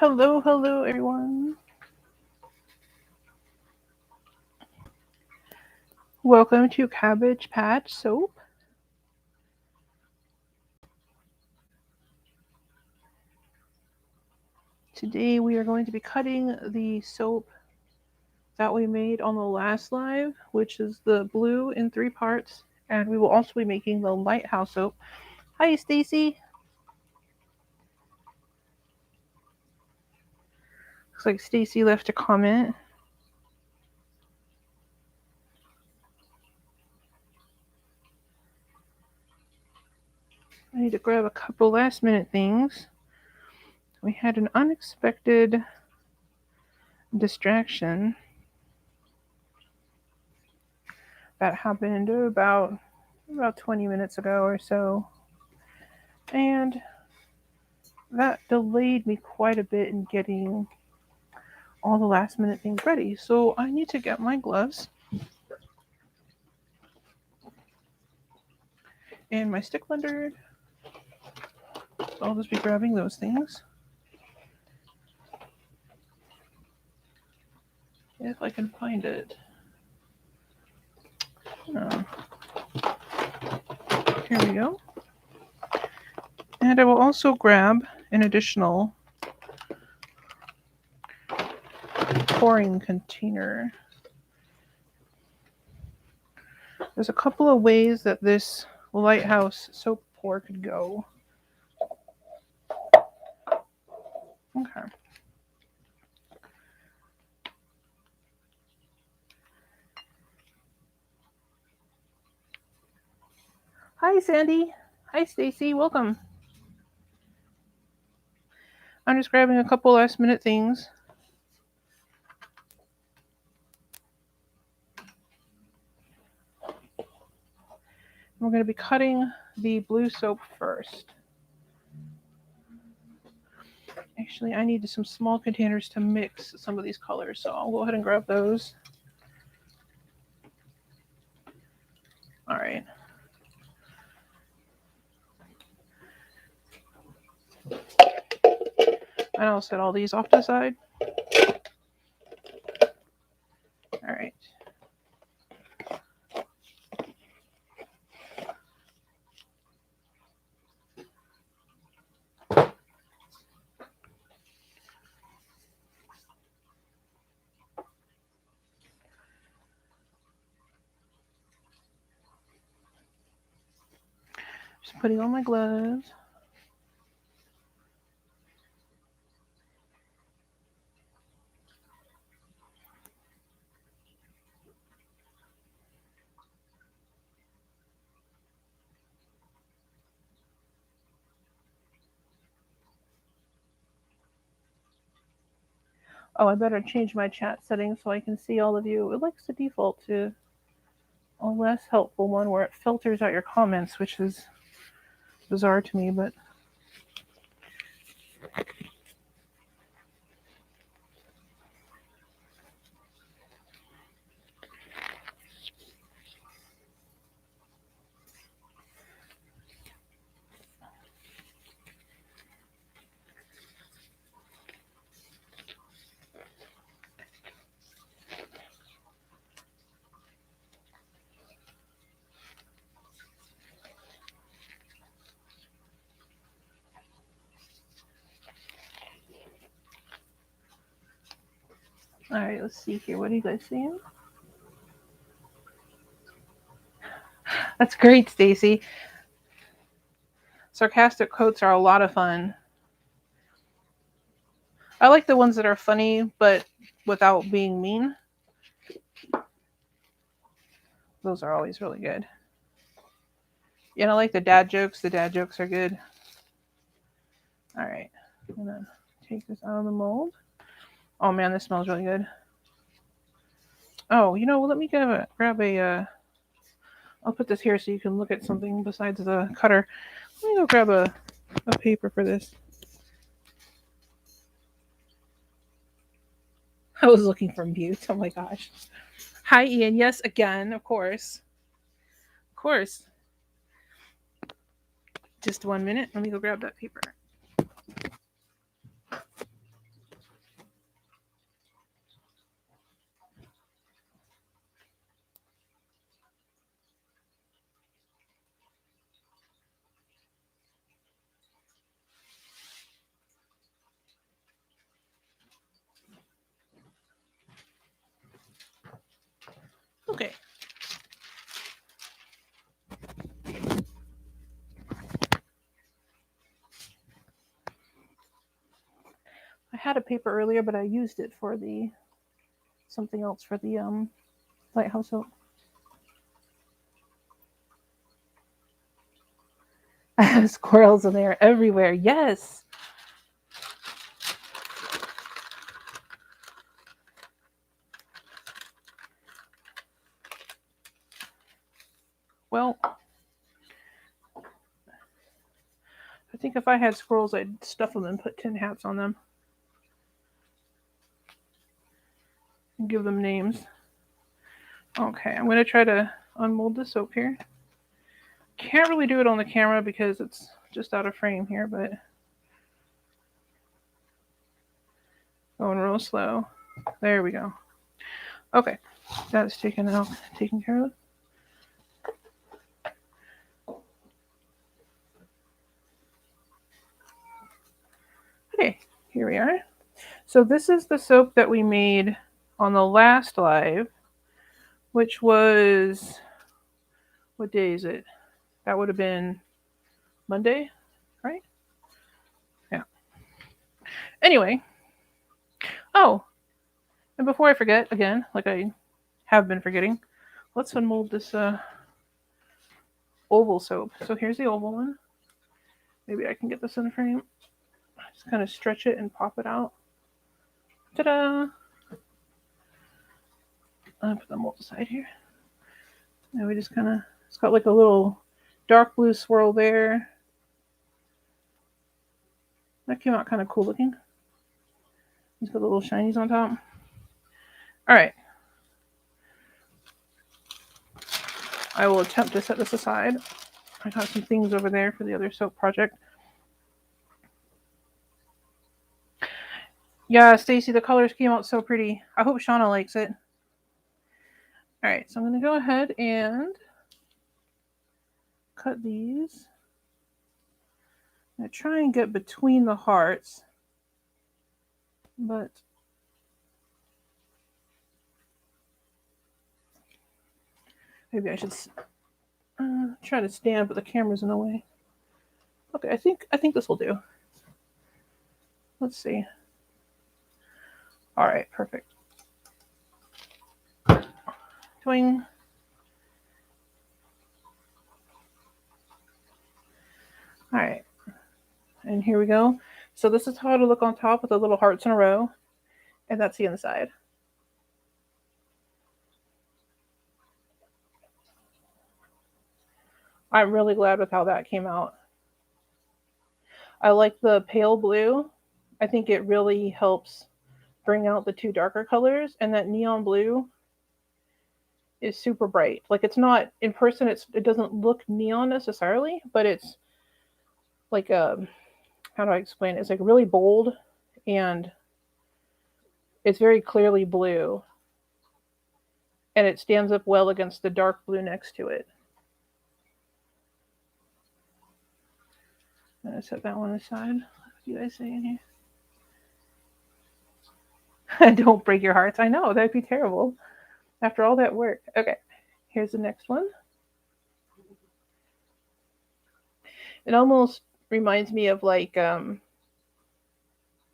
Hello, everyone. Welcome to Cabbage Patch Soap. Today we are going to be cutting the soap that we made on the last live, which is the blue in 3 parts, and we will also be making the Lighthouse soap. Hi, Stacy. Looks like Stacy left a comment. I need to grab a couple last minute things. We had an unexpected distraction that happened about 20 minutes ago or so, and that delayed me quite a bit in getting all the last minute things ready. So I need to get my gloves and my stick blender. So I'll just be grabbing those things. If I can find it. Here we go. And I will also grab an additional pouring container. There's a couple of ways that this Lighthouse soap pour could go. Okay. Hi, Sandy. Hi, Stacy. Welcome. I'm just grabbing a couple last minute things. We're going to be cutting the blue soap first. Actually, I need some small containers to mix some of these colors, so I'll go ahead and grab those. All right. And I'll set all these off to the side. All right. Just putting on my gloves. Oh, I better change my chat settings so I can see all of you. It likes to default to a less helpful one where it filters out your comments, which is bizarre to me, but all right, let's see here. What are you guys seeing? That's great, Stacy. Sarcastic quotes are a lot of fun. I like the ones that are funny, but without being mean. Those are always really good. Yeah, I like the dad jokes. The dad jokes are good. All right. I'm going to take this out of the mold. Oh, man, this smells really good. Oh, let me grab a... I'll put this here so you can look at something besides the cutter. Let me go grab a paper for this. I was looking for mute. Oh, my gosh. Hi, Ian. Yes, again, of course. Of course. Just 1 minute. Let me go grab that paper. Okay. I had a paper earlier, but I used it for the something else for the Lighthouse soap. Squirrels in there everywhere. Yes. Well, I think if I had squirrels, I'd stuff them and put tin hats on them. And give them names. Okay, I'm going to try to unmold the soap here. Can't really do it on the camera because it's just out of frame here, but going real slow. There we go. Okay, that's taken care of. Okay, here we are. So this is the soap that we made on the last live, which was, what day is it? That would have been Monday, right? Yeah. Anyway. Oh, and before I forget, again, like I have been forgetting, let's unmold this oval soap. So here's the oval one. Maybe I can get this in the frame. Just kind of stretch it and pop it out. Ta-da! I'll put the mold aside here. And we just kind of, it's got like a little dark blue swirl there. That came out kind of cool looking. It's got the little shinies on top. All right. I will attempt to set this aside. I got some things over there for the other soap project. Yeah, Stacy, the colors came out so pretty. I hope Shauna likes it. All right, so I'm going to go ahead and cut these. I'm going to try and get between the hearts, but maybe I should try to stand, but the camera's in the way. Okay, I think this will do. Let's see. All right, perfect. Twing. All right, and here we go. So this is how it'll look on top with the little hearts in a row, and that's the inside. I'm really glad with how that came out. I like the pale blue. I think it really helps bring out the two darker colors, and that neon blue is super bright. Like, it's not in person, it doesn't look neon necessarily, but it's like how do I explain it? It's like really bold, and it's very clearly blue, and it stands up well against the dark blue next to it. I'm gonna set that one aside. What do you guys say in here? Don't break your hearts. I know, that'd be terrible after all that work. Okay, here's the next one. It almost reminds me of like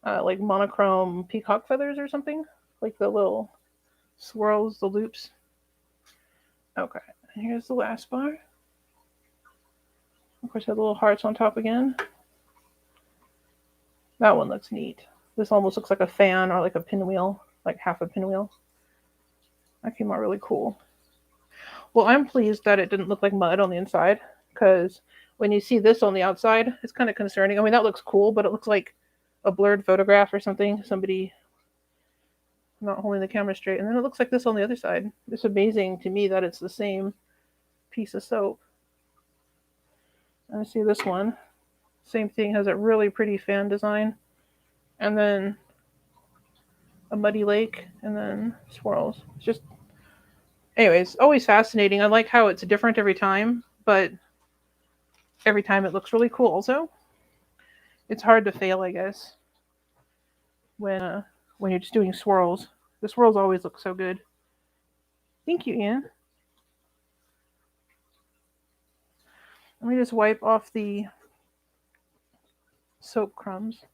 monochrome peacock feathers or something, like the little swirls, the loops. Okay, and here's the last bar. Of course, I have little hearts on top again. That one looks neat. This almost looks like a fan or like a pinwheel, like half a pinwheel. That came out really cool. Well, I'm pleased that it didn't look like mud on the inside, because when you see this on the outside, it's kind of concerning. I mean, that looks cool, but it looks like a blurred photograph or something. Somebody not holding the camera straight. And then it looks like this on the other side. It's amazing to me that it's the same piece of soap. And I see this one. Same thing, has a really pretty fan design. And then a muddy lake, and then swirls. It's just, anyways, always fascinating. I like how it's different every time, but every time it looks really cool also. It's hard to fail, I guess, when you're just doing swirls. The swirls always look so good. Thank you, Ian. Let me just wipe off the soap crumbs.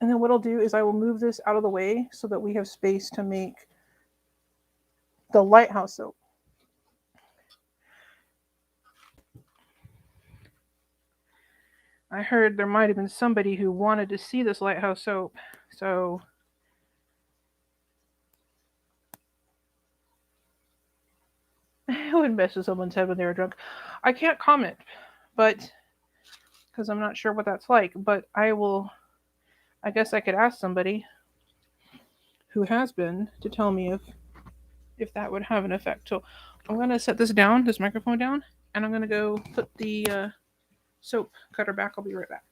And then what I'll do is I will move this out of the way so that we have space to make the Lighthouse soap. I heard there might have been somebody who wanted to see this Lighthouse soap, so I wouldn't mess with someone's head when they were drunk. I can't comment, but because I'm not sure what that's like, but I guess I could ask somebody who has been to tell me if that would have an effect. So I'm gonna set this microphone down, and I'm gonna go put the soap cutter back. I'll be right back.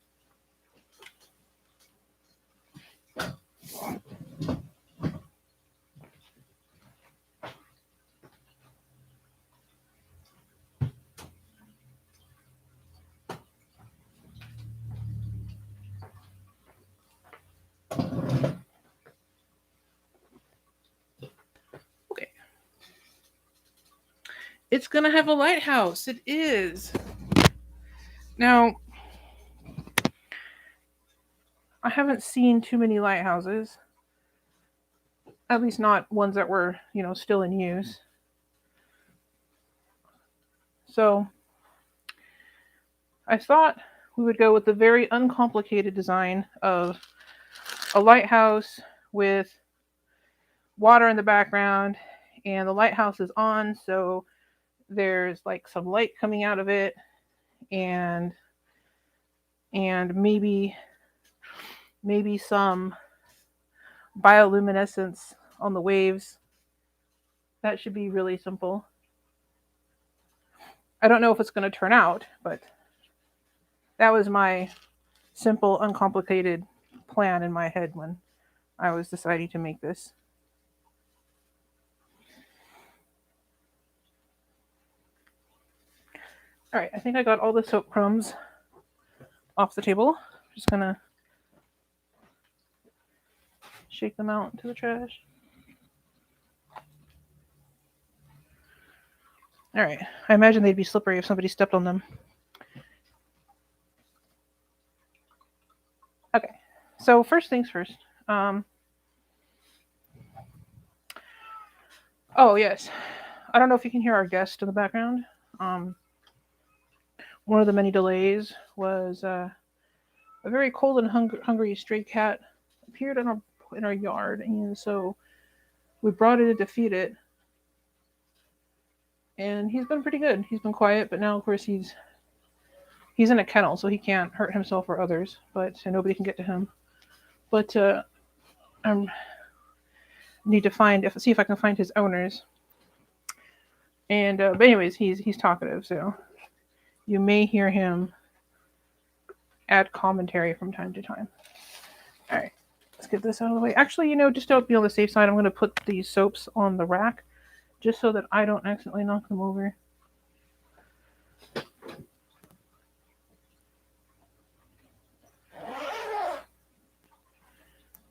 Okay. It's gonna have a lighthouse. It is. Now, I haven't seen too many lighthouses. At least not ones that were, still in use. So I thought we would go with the very uncomplicated design of a lighthouse with water in the background, and the lighthouse is on, so there's like some light coming out of it, and maybe some bioluminescence on the waves. That should be really simple. I don't know if it's going to turn out, but that was my simple, uncomplicated plan in my head when I was deciding to make this. All right, I think I got all the soap crumbs off the table. Just gonna shake them out into the trash. All right, I imagine they'd be slippery if somebody stepped on them. Okay, so first things first. Oh yes, I don't know if you can hear our guest in the background. One of the many delays was a very cold and hungry stray cat appeared in our yard, and so we brought it in to feed it. And he's been pretty good. He's been quiet, but now of course he's in a kennel, so he can't hurt himself or others, but nobody can get to him. But I need to see if I can find his owners. And but anyways, he's talkative, so you may hear him add commentary from time to time. All right, let's get this out of the way. Actually, just to be on the safe side, I'm going to put these soaps on the rack just so that I don't accidentally knock them over.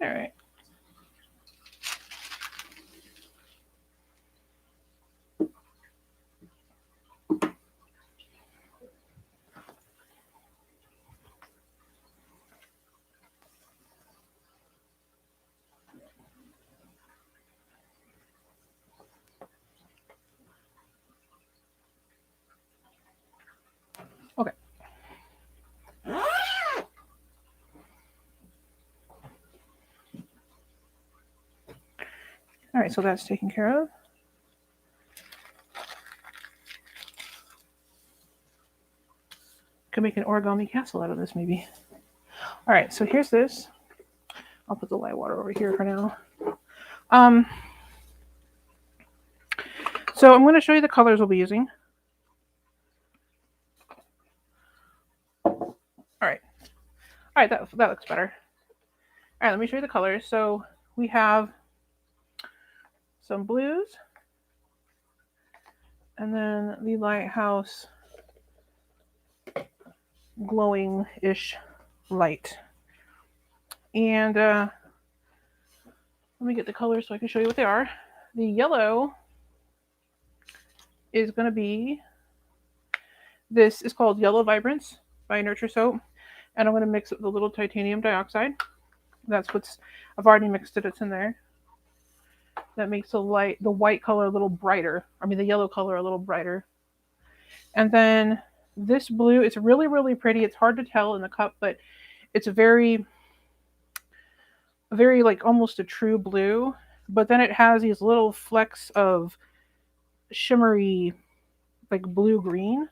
All right. Okay. All right, so that's taken care of. Could make an origami castle out of this, maybe. All right, so here's this. I'll put the light water over here for now. So I'm going to show you the colors we'll be using. All right, that looks better. All right, let me show you the colors. So we have some blues, and then the Lighthouse glowing-ish light. And let me get the colors so I can show you what they are. The yellow is going to be This is called Yellow Vibrance by Nurture Soap. And I'm going to mix it with a little titanium dioxide. I've already mixed it, it's in there. That makes the white color a little brighter. I mean, the yellow color a little brighter. And then this blue, it's really, really pretty. It's hard to tell in the cup, but it's very, very like almost a true blue. But then it has these little flecks of shimmery, like blue-green.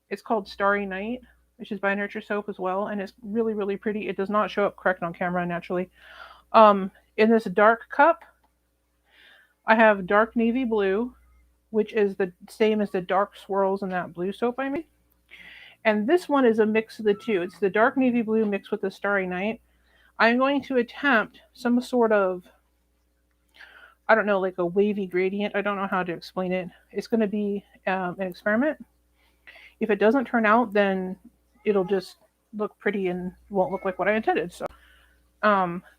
It's called Starry Night, which is by Nurture Soap as well. And it's really, really pretty. It does not show up correct on camera, naturally. In this dark cup, I have dark navy blue, which is the same as the dark swirls in that blue soap I made. And this one is a mix of the two. It's the dark navy blue mixed with the Starry Night. I'm going to attempt some sort of, I don't know, like a wavy gradient. I don't know how to explain it. It's going to be an experiment. If it doesn't turn out, then it'll just look pretty and won't look like what I intended. So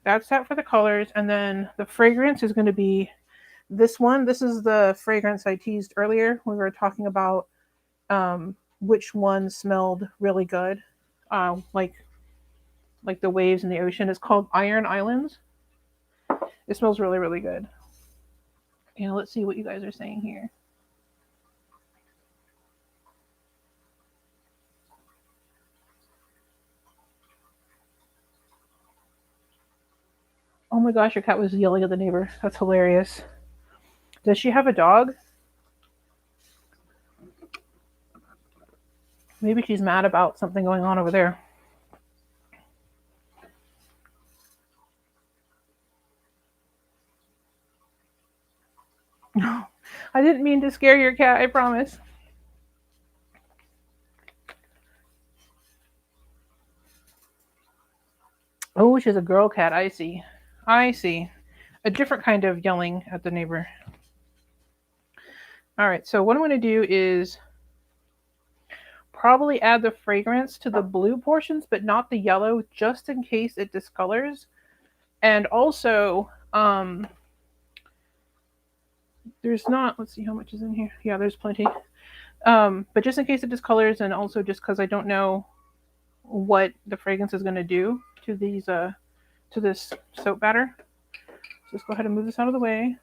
that's that for the colors. And then the fragrance is going to be this one. This is the fragrance I teased earlier when we were talking about which one smelled really good, like the waves in the ocean. It's called Iron Islands. It smells really, really good. And let's see what you guys are saying here. Oh my gosh, your cat was yelling at the neighbor. That's hilarious. Does she have a dog? Maybe she's mad about something going on over there. No, I didn't mean to scare your cat, I promise. Oh, she's a girl cat. I see. I see. A different kind of yelling at the neighbor. All right, so what I'm going to do is probably add the fragrance to the blue portions, but not the yellow, just in case it discolors. And also, there's not, let's see how much is in here. Yeah, there's plenty. But just in case it discolors, and also just because I don't know what the fragrance is going to do to these, to this soap batter. So let's go ahead and move this out of the way.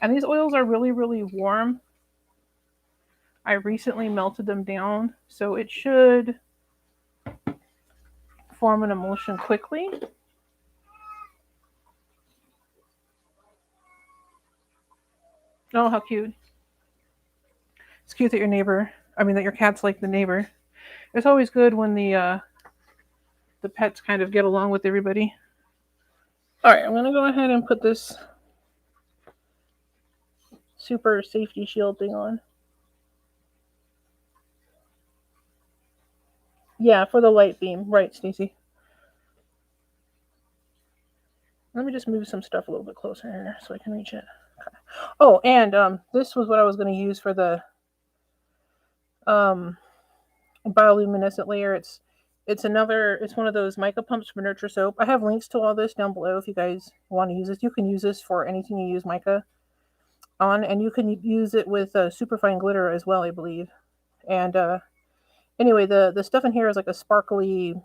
And these oils are really, really warm. I recently melted them down, so it should form an emulsion quickly. Oh, how cute. It's cute that that your cat's like the neighbor. It's always good when the pets kind of get along with everybody. All right, I'm going to go ahead and put this super safety shield thing on. Yeah, for the light beam. Right, Stacy. Let me just move some stuff a little bit closer here so I can reach it. Okay. Oh, and this was what I was going to use for the bioluminescent layer. It's one of those mica pumps from Nurture Soap. I have links to all this down below if you guys want to use this. You can use this for anything you use mica on, and you can use it with superfine glitter as well, I believe. And anyway, the stuff in here is like a sparkly,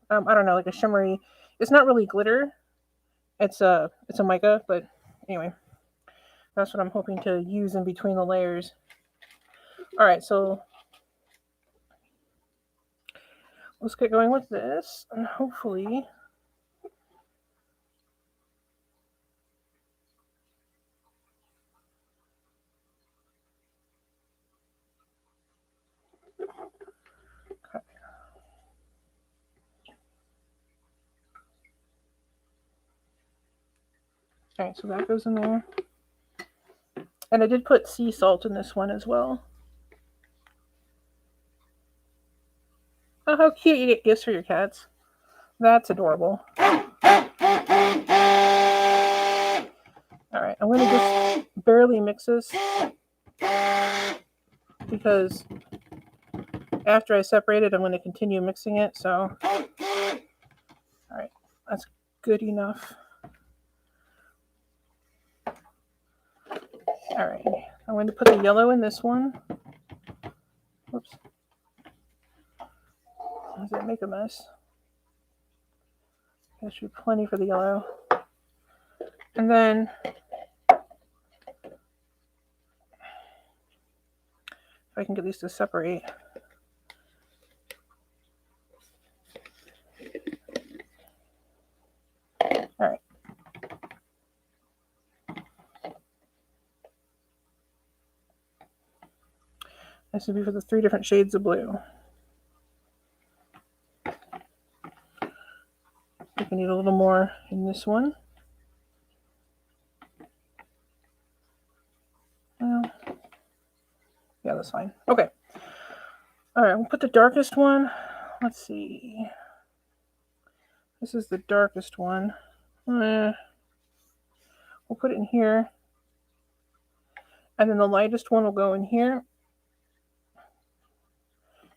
I don't know, like a shimmery. It's not really glitter. It's a mica, but anyway, that's what I'm hoping to use in between the layers. All right, so let's get going with this, and hopefully okay, so that goes in there. And I did put sea salt in this one as well. Oh, how cute. You get gifts for your cats. That's adorable. Alright, I'm going to just barely mix this because after I separate it, I'm going to continue mixing it. So, alright, that's good enough. Alright, I'm going to put the yellow in this one. Whoops. Does that make a mess? That should be plenty for the yellow. And then if I can get these to separate. All right. This would be for the 3 different shades of blue. I think I need a little more in this one. Well, yeah, that's fine. Okay. All right, we'll put the darkest one. Let's see. This is the darkest one. We'll put it in here. And then the lightest one will go in here.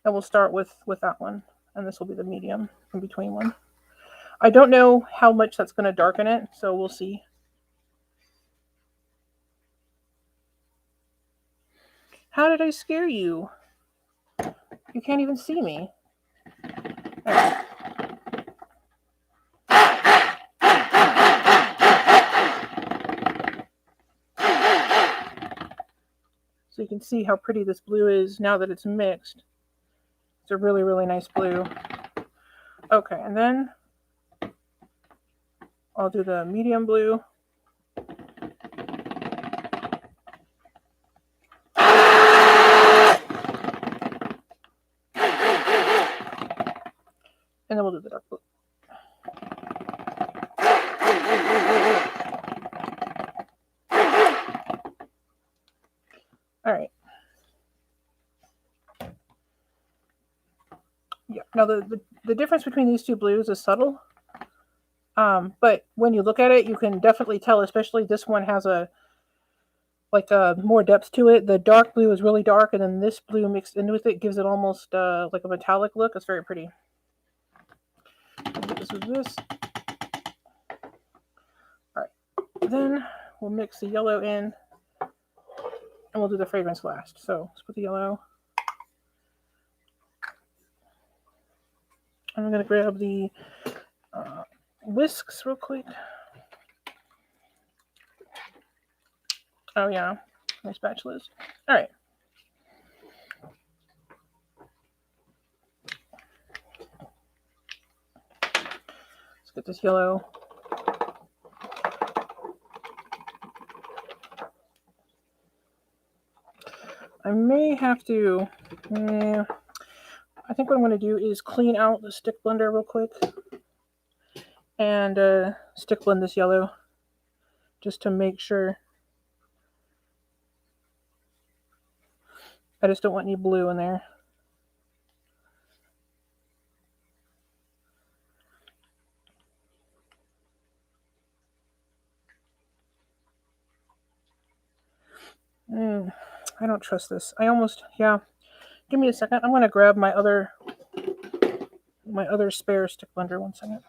And we'll start with that one. And this will be the medium in between one. I don't know how much that's going to darken it, so we'll see. How did I scare you? You can't even see me. All right. So you can see how pretty this blue is now that it's mixed. It's a really, really nice blue. Okay, and then I'll do the medium blue. And then we'll do the dark blue. All right. Yeah, now the difference between these two blues is subtle. But when you look at it, you can definitely tell, especially this one has a more depth to it. The dark blue is really dark, and then this blue mixed in with it gives it almost like a metallic look. It's very pretty. This is this. All right. Then we'll mix the yellow in, and we'll do the fragrance last. So let's put the yellow. I'm going to grab the whisks real quick. Oh, yeah. My spatulas. All right. Let's get this yellow. I may have to... I think what I'm going to do is clean out the stick blender real quick and stick blend this yellow just to make sure. I just don't want any blue in there. I don't trust this. Yeah. Give me a second. I'm going to grab my other spare stick blender. 1 second.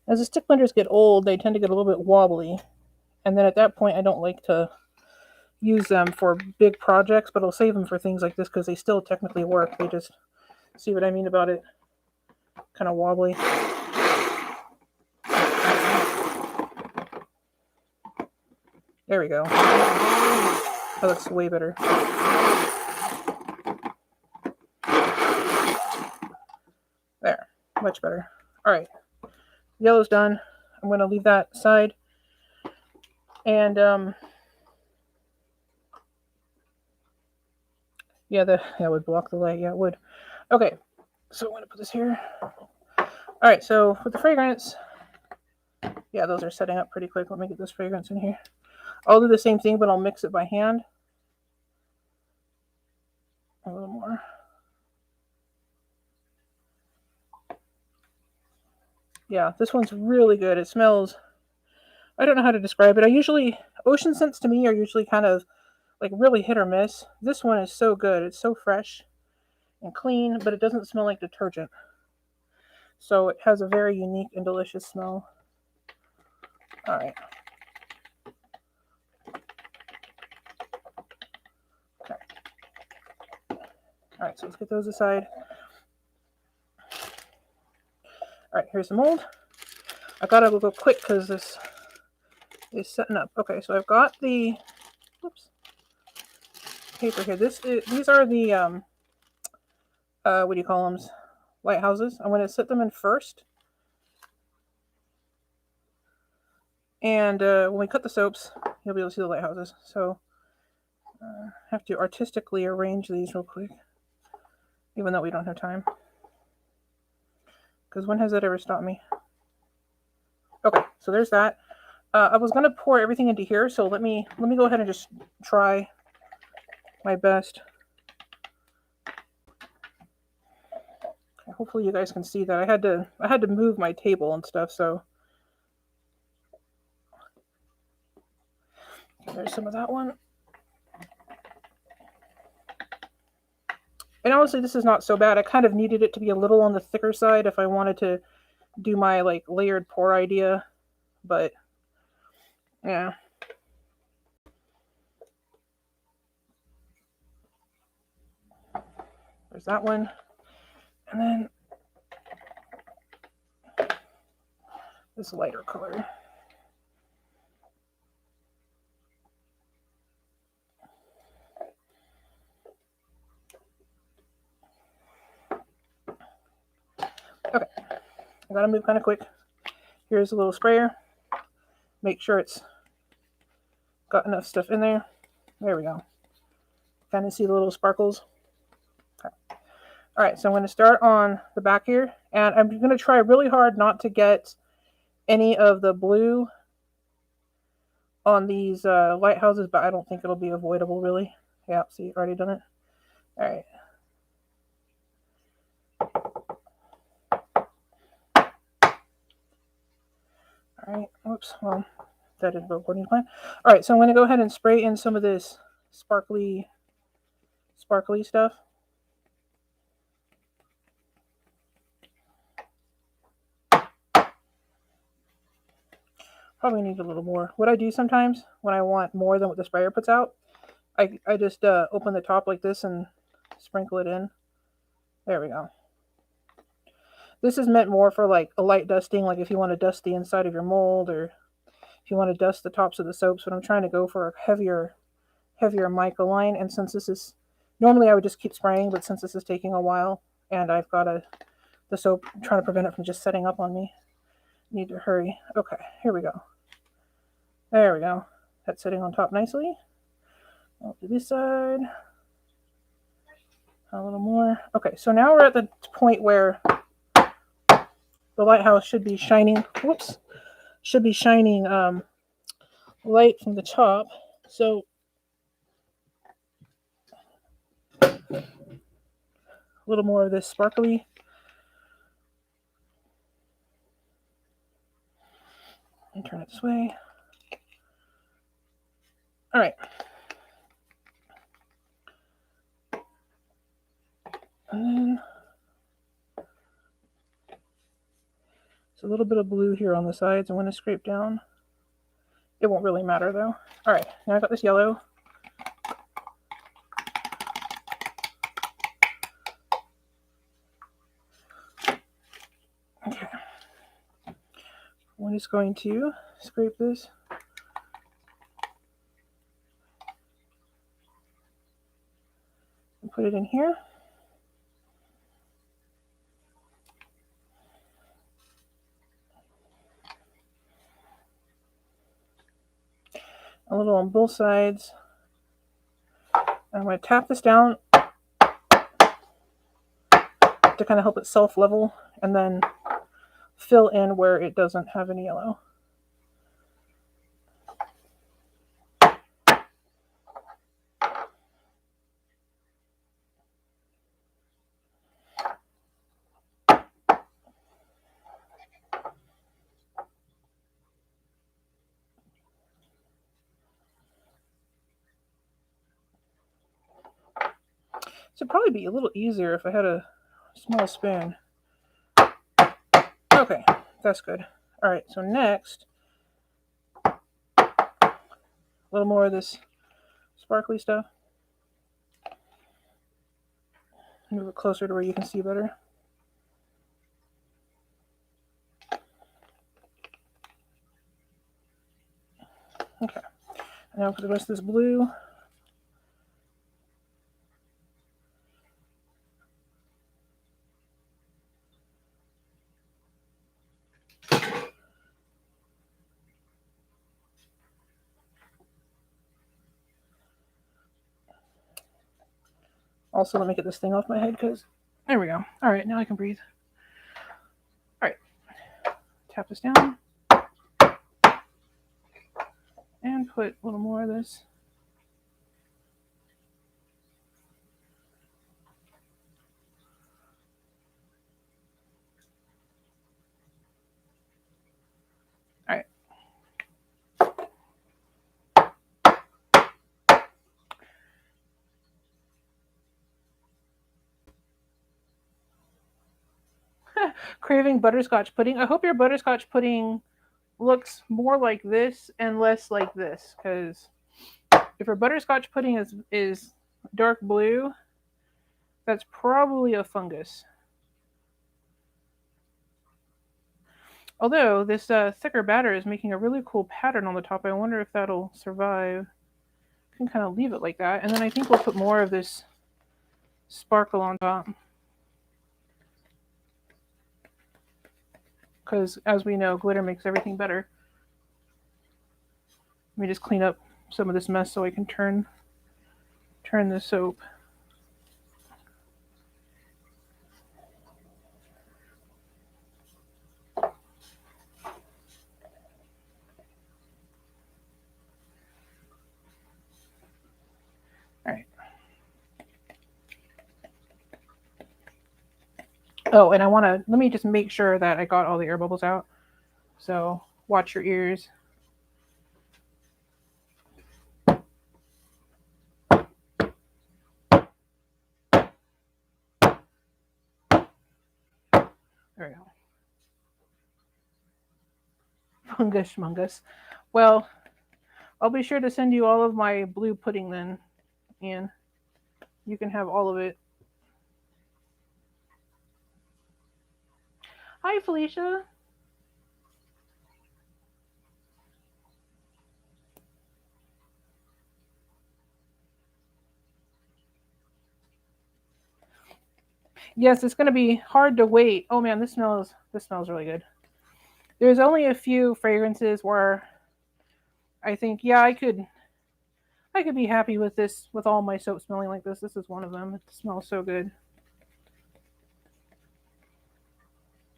As the stick blenders get old, they tend to get a little bit wobbly. And then at that point, I don't like to use them for big projects, but I'll save them for things like this because they still technically work. They just, see what I mean about it? Kind of wobbly. There we go. That looks way better. There. Much better. All right. Yellow's done. I'm going to leave that aside. And, yeah, that would block the light. Yeah, it would. Okay. So I'm going to put this here. All right. So with the fragrance, yeah, those are setting up pretty quick. Let me get this fragrance in here. I'll do the same thing, but I'll mix it by hand. A little more. Yeah, this one's really good. It smells, I don't know how to describe it. Ocean scents to me are usually kind of like really hit or miss. This one is so good. It's so fresh. and clean, but it doesn't smell like detergent. So it has a very unique and delicious smell. All right. Okay. All right, so let's get those aside. All right, here's the mold. I gotta go quick because this is setting up. Okay, so I've got the paper here. These are the what do you call them? Lighthouses. I'm going to set them in first. And when we cut the soaps, you'll be able to see the lighthouses. So I have to artistically arrange these real quick, even though we don't have time. Because when has that ever stopped me? Okay, so there's that. I was going to pour everything into here, so let me go ahead and just try my best. Okay, hopefully you guys can see that. I had to move my table and stuff, so there's some of that one. And honestly, this is not so bad. I kind of needed it to be a little on the thicker side if I wanted to do my like layered pour idea, but yeah. There's that one. And then this lighter color. Okay, I gotta move kind of quick. Here's a little sprayer. Make sure it's got enough stuff in there. There we go. Kind of see the little sparkles. Okay. All right, so I'm going to start on the back here, and I'm going to try really hard not to get any of the blue on these lighthouses, but I don't think it'll be avoidable, really. Yeah, see, already done it. All right. All right, oops, well, that didn't go according to plan. All right, so I'm going to go ahead and spray in some of this sparkly stuff. Probably need a little more. What I do sometimes when I want more than what the sprayer puts out, I just open the top like this and sprinkle it in. There we go. This is meant more for like a light dusting, like if you want to dust the inside of your mold or if you want to dust the tops of the soaps, but I'm trying to go for a heavier mica line. And since this is, normally I would just keep spraying, but since this is taking a while and I've got the soap trying to prevent it from just setting up on me, need to hurry. Okay, here we go. There we go. That's sitting on top nicely. I'll do this side. A little more. Okay, so now we're at the point where the lighthouse should be shining. Whoops. Should be shining light from the top. So a little more of this sparkly. And turn it this way. All right. And then there's a little bit of blue here on the sides. I'm going to scrape down. It won't really matter though. All right, now I got this yellow. Okay. I'm just going to scrape this. And put it in here. A little on both sides. I'm going to tap this down to kind of help it self-level and then fill in where it doesn't have any yellow. would probably be a little easier if I had a small spoon. Okay, that's good. All right, so next, a little more of this sparkly stuff. Move it closer to where you can see better. Okay, now for the rest of this blue. Also, let me get this thing off my head because there we go. All right, now I can breathe. All right, tap this down and put a little more of this. All right. Craving butterscotch pudding. I hope your butterscotch pudding looks more like this and less like this, because if your butterscotch pudding is dark blue, that's probably a fungus. Although this thicker batter is making a really cool pattern on the top. I wonder if that'll survive. I can kind of leave it like that. And then I think we'll put more of this sparkle on top. Because as we know, glitter makes everything better. Let me just clean up some of this mess so I can turn the soap. Oh, and let me just make sure that I got all the air bubbles out. So watch your ears. There we go. Fungus schmungus. Well, I'll be sure to send you all of my blue pudding then, and you can have all of it. Hi, Felicia. Yes, it's going to be hard to wait. Oh man, this smells really good. There's only a few fragrances where I think, yeah, I could be happy with this, with all my soap smelling like this. This is one of them. It smells so good.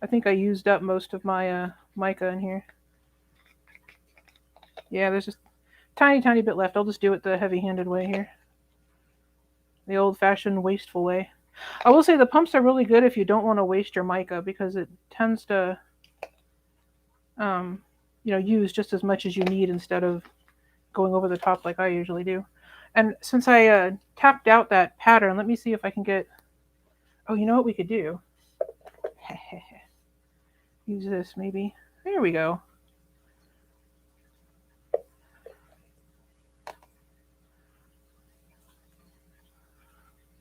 I think I used up most of my mica in here. Yeah, there's just tiny bit left. I'll just do it the heavy-handed way here. The old-fashioned wasteful way. I will say the pumps are really good if you don't want to waste your mica, because it tends to use just as much as you need instead of going over the top like I usually do. And since I tapped out that pattern, let me see if I can get... Oh, you know what we could do? Use this, maybe. There we go.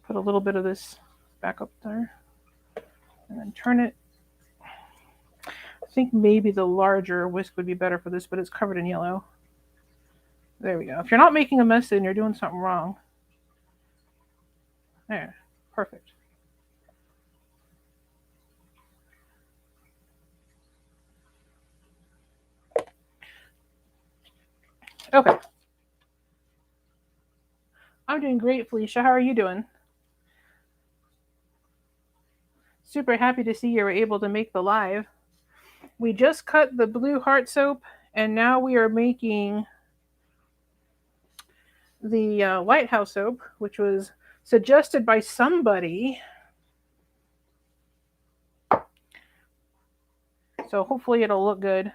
Put a little bit of this back up there. And then turn it. I think maybe the larger whisk would be better for this, but it's covered in yellow. There we go. If you're not making a mess, then you're doing something wrong. There. Perfect. Okay. I'm doing great, Felicia. How are you doing? Super happy to see you were able to make the live. We just cut the blue heart soap, and now we are making the Lighthouse soap, which was suggested by somebody. So hopefully it'll look good.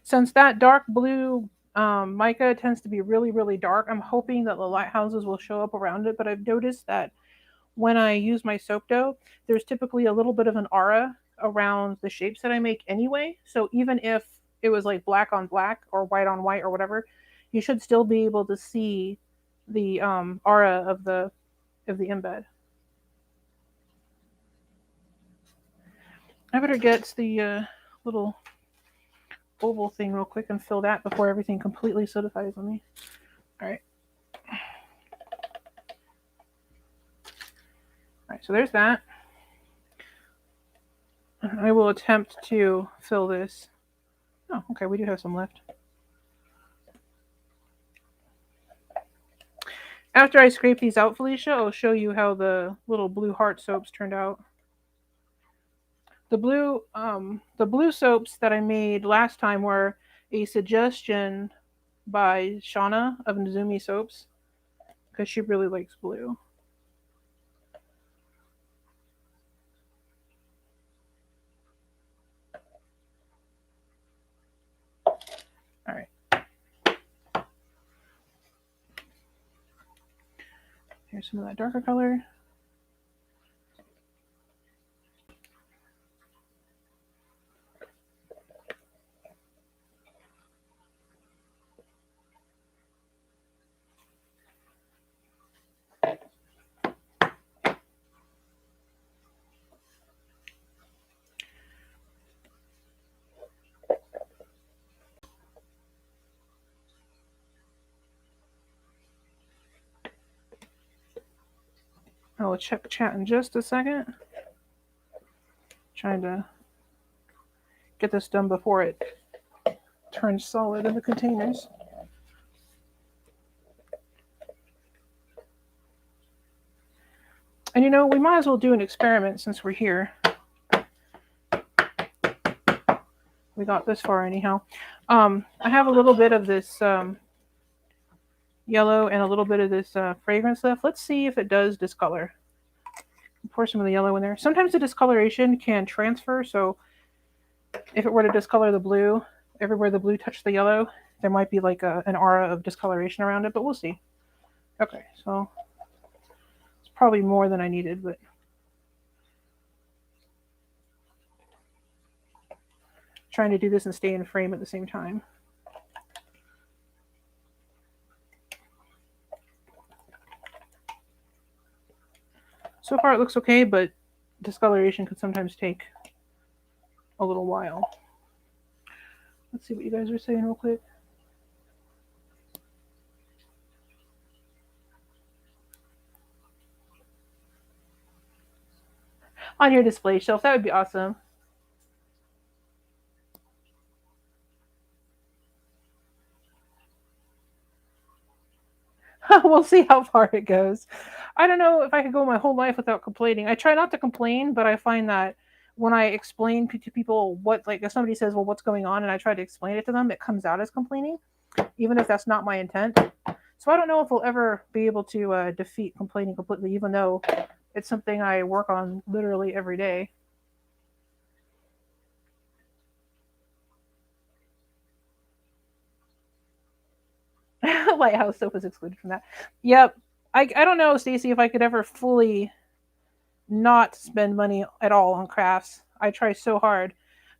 Since that dark blue Mica tends to be really, really dark. I'm hoping that the lighthouses will show up around it, but I've noticed that when I use my soap dough, there's typically a little bit of an aura around the shapes that I make anyway. So even if it was like black on black or white on white or whatever, you should still be able to see the aura of the embed. I better get the little oval thing real quick and fill that before everything completely solidifies on me. All right. All right, so there's that. I will attempt to fill this. Oh, okay, we do have some left. After I scrape these out, Felicia, I'll show you how the little blue heart soaps turned out. The blue soaps that I made last time were a suggestion by Shauna of Nizumi Soaps because she really likes blue. All right. Here's some of that darker color. I will check chat in just a second. Trying to get this done before it turns solid in the containers. And you know, we might as well do an experiment since we're here. We got this far anyhow. I have a little bit of this yellow and a little bit of this fragrance left. Let's see if it does discolor. Pour some of the yellow in there. Sometimes the discoloration can transfer, so if it were to discolor the blue, everywhere the blue touched the yellow, there might be like an aura of discoloration around it, but we'll see. Okay, so it's probably more than I needed, but trying to do this and stay in frame at the same time. So far it looks okay, but discoloration could sometimes take a little while. Let's see what you guys are saying real quick. On your display shelf, that would be awesome. We'll see how far it goes. I don't know if I could go my whole life without complaining. I try not to complain, but I find that when I explain to people what, like, if somebody says, well, what's going on, and I try to explain it to them, it comes out as complaining, even if that's not my intent. So I don't know if we'll ever be able to defeat complaining completely, even though it's something I work on literally every day. Lighthouse soap is excluded from that. Yep. I don't know, Stacey, if I could ever fully not spend money at all on crafts. I try so hard.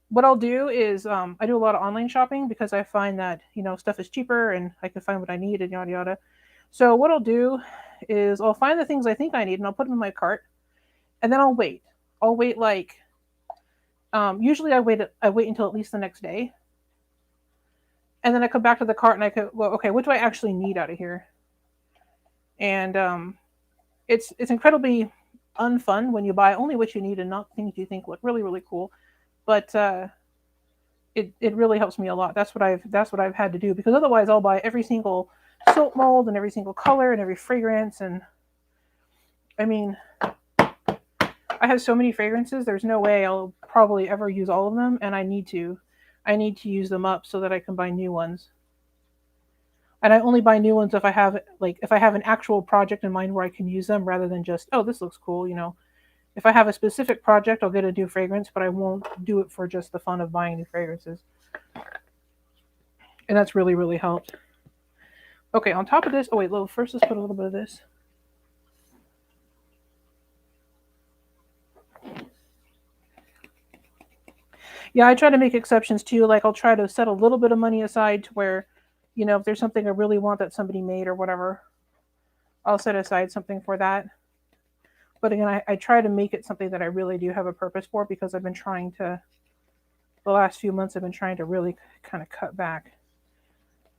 What I'll do is I do a lot of online shopping because I find that, you know, stuff is cheaper and I can find what I need and yada yada. So what I'll do is I'll find the things I think I need and I'll put them in my cart, and then I'll wait. I'll wait like usually I wait until at least the next day, and then I come back to the cart and I go, well, okay, what do I actually need out of here? And it's incredibly unfun when you buy only what you need and not things you think look really really cool, but it really helps me a lot. That's what I've had to do, because otherwise I'll buy every single soap mold and every single color and every fragrance, and I mean, I have so many fragrances. There's no way I'll probably ever use all of them, and I need to use them up so that I can buy new ones. And I only buy new ones if I have an actual project in mind where I can use them, rather than just, oh, this looks cool, you know. If I have a specific project, I'll get a new fragrance, but I won't do it for just the fun of buying new fragrances. And that's really, really helped. Okay, on top of this, oh wait, first let's put a little bit of this. Yeah, I try to make exceptions too. Like I'll try to set a little bit of money aside to where, if there's something I really want that somebody made or whatever, I'll set aside something for that. But again, I try to make it something that I really do have a purpose for, because I've been trying to, the last few months, I've been trying to really kind of cut back.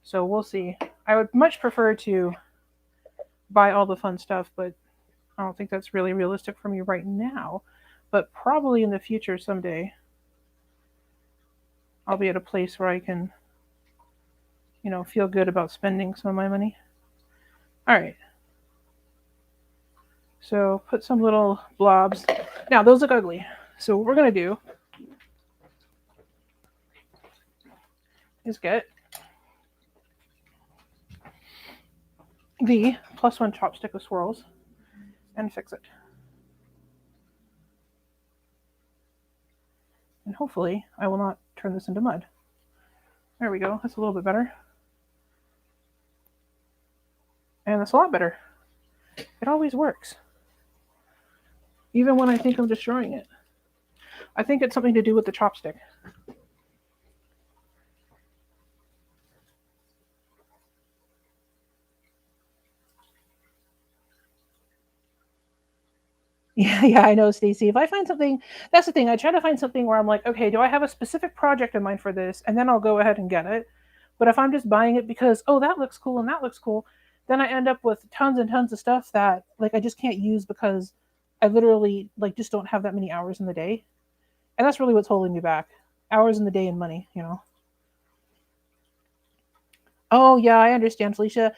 So we'll see. I would much prefer to buy all the fun stuff, but I don't think that's really realistic for me right now. But probably in the future someday, I'll be at a place where I can, feel good about spending some of my money. All right. So put some little blobs. Now those look ugly. So what we're gonna do is get the +1 chopstick of swirls and fix it. And hopefully I will not turn this into mud. There we go. That's a little bit better. And that's a lot better. It always works. Even when I think I'm destroying it. I think it's something to do with the chopstick. Yeah, I know, Stacey. If I find something, that's the thing. I try to find something where I'm like, okay, do I have a specific project in mind for this? And then I'll go ahead and get it. But if I'm just buying it because, oh, that looks cool and that looks cool, then I end up with tons and tons of stuff that like I just can't use because I literally like just don't have that many hours in the day. And that's really what's holding me back. Hours in the day and money. Oh, yeah, I understand, Felicia.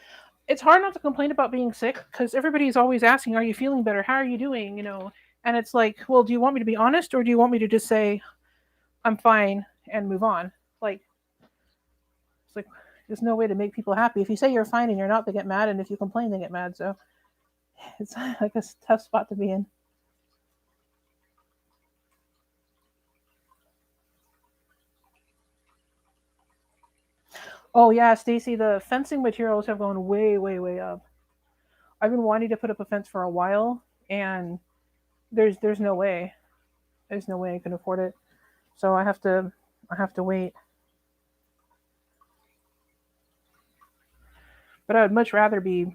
It's hard not to complain about being sick because everybody's always asking, are you feeling better? How are you doing? And it's like, well, do you want me to be honest or do you want me to just say I'm fine and move on? Like, it's like, there's no way to make people happy. If you say you're fine and you're not, they get mad. And if you complain, they get mad. So it's like a tough spot to be in. Oh, yeah, Stacy, the fencing materials have gone way, way, way up. I've been wanting to put up a fence for a while, and there's no way. There's no way I can afford it. So I have to wait. But I would much rather be,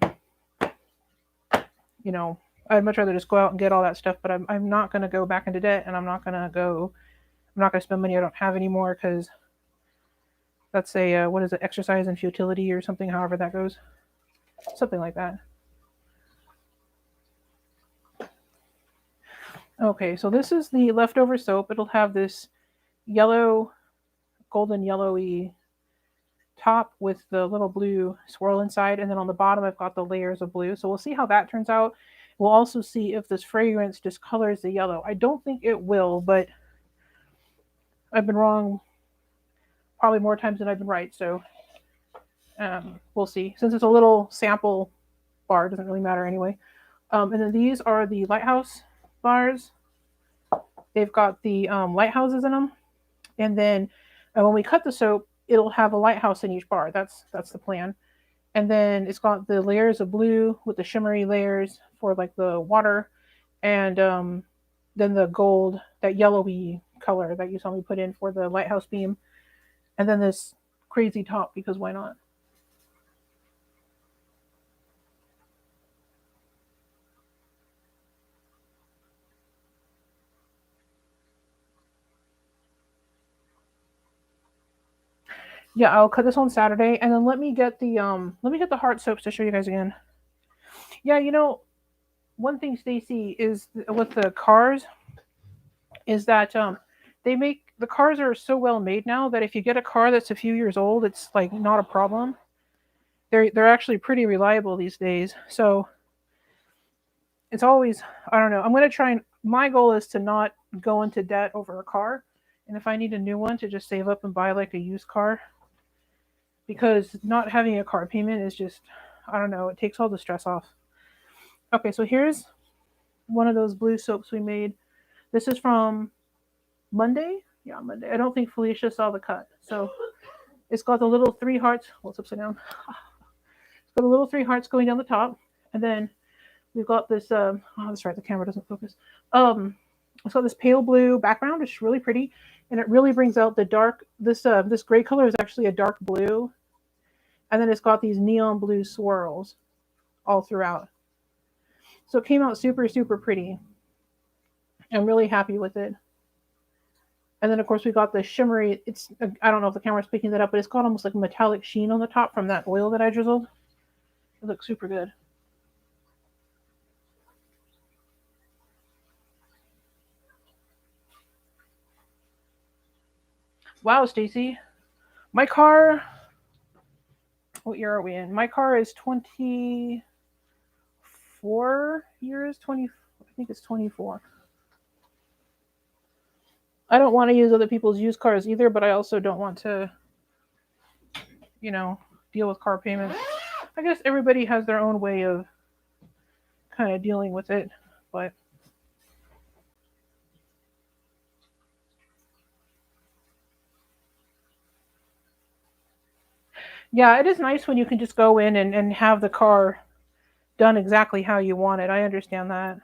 you know, I'd much rather just go out and get all that stuff. But I'm not going to go back into debt, and I'm not going to spend money I don't have anymore because that's a, what is it, exercise in futility or something, however that goes. Something like that. Okay, so this is the leftover soap. It'll have this yellow, golden yellowy top with the little blue swirl inside, and then on the bottom I've got the layers of blue. So we'll see how that turns out. We'll also see if this fragrance discolors the yellow. I don't think it will, but I've been wrong probably more times than I've been right. So we'll see. Since it's a little sample bar, it doesn't really matter anyway. And then these are the Lighthouse bars. They've got the lighthouses in them, and then when we cut the soap, it'll have a lighthouse in each bar. That's the plan. And then it's got the layers of blue with the shimmery layers for like the water, and then the gold, that yellowy color that you saw me put in for the lighthouse beam, and then this crazy top because why not? Yeah, I'll cut this on Saturday, and then let me get the heart soaps to show you guys again. Yeah, one thing, Stacy, is with the cars is that they make the cars are so well made now that if you get a car that's a few years old, it's like not a problem. They're actually pretty reliable these days. So it's always, I don't know. I'm gonna try and my goal is to not go into debt over a car, and if I need a new one, to just save up and buy like a used car, because not having a car payment is just, I don't know. It takes all the stress off. Okay, so here's one of those blue soaps we made. This is from Monday. Yeah, Monday. I don't think Felicia saw the cut. So It's got the little three hearts. Well, it's upside down. It's got the little three hearts going down the top, and then we've got this. Oh, that's right. The camera doesn't focus. It's got this pale blue background. It's really pretty, and it really brings out the dark. This gray color is actually a dark blue, and then it's got these neon blue swirls all throughout. So it came out super super pretty. I'm really happy with it. And then of course we got the shimmery. It's I don't know if the camera's picking that up, but it's got almost like a metallic sheen on the top from that oil that I drizzled. It looks super good. Wow, Stacy. My car, what year are we in? My car is 24 years, 20, I think it's 24. I don't want to use other people's used cars either, but I also don't want to, deal with car payments. I guess everybody has their own way of kind of dealing with it, but yeah, it is nice when you can just go in and have the car done exactly how you want it. I understand that.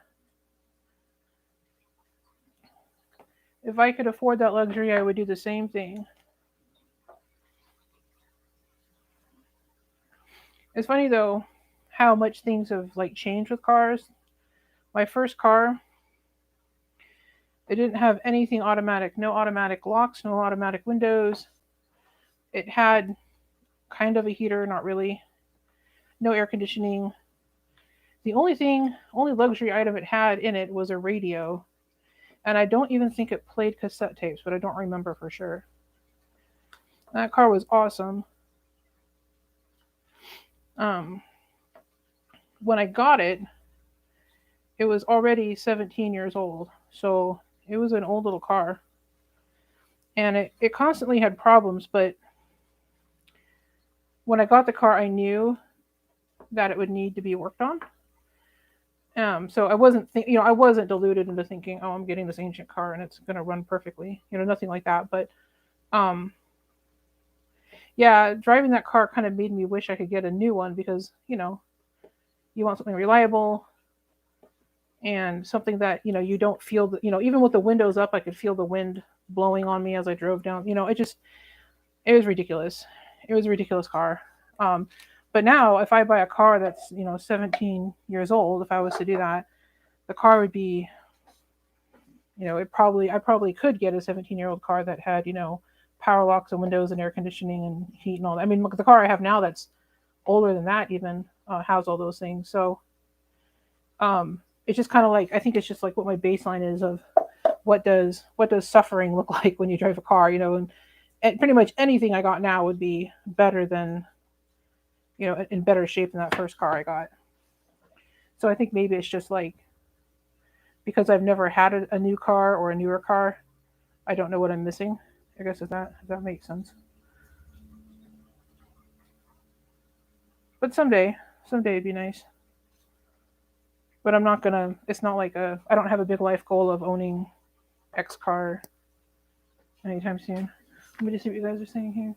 If I could afford that luxury, I would do the same thing. It's funny though how much things have like changed with cars. My first car, it didn't have anything automatic, no automatic locks, no automatic windows. It had kind of a heater, not really, no air conditioning. The only luxury item it had in it was a radio. And I don't even think it played cassette tapes, but I don't remember for sure. That car was awesome. Um, when I got it, it was already 17 years old. So it was an old little car. And it constantly had problems, but when I got the car, I knew that it would need to be worked on. So I wasn't deluded into thinking, oh, I'm getting this ancient car and it's going to run perfectly. Nothing like that. But um, yeah, driving that car kind of made me wish I could get a new one because you want something reliable and something that you don't feel that even with the windows up, I could feel the wind blowing on me as I drove down. It was ridiculous. It was a ridiculous car. Um, but now, if I buy a car that's 17 years old, if I was to do that, the car would be, I probably could get a 17-year-old car that had power locks and windows and air conditioning and heat and all that. I mean, look, the car I have now that's older than that even has all those things. So it's just kind of like I think it's just like what my baseline is of what does suffering look like when you drive a car, and pretty much anything I got now would be better than in better shape than that first car I got. So I think maybe it's just like because I've never had a new car or a newer car, I don't know what I'm missing. I guess if that makes sense. But someday it'd be nice. But I'm not gonna. It's not like I don't have a big life goal of owning X car anytime soon. Let me just see what you guys are saying here.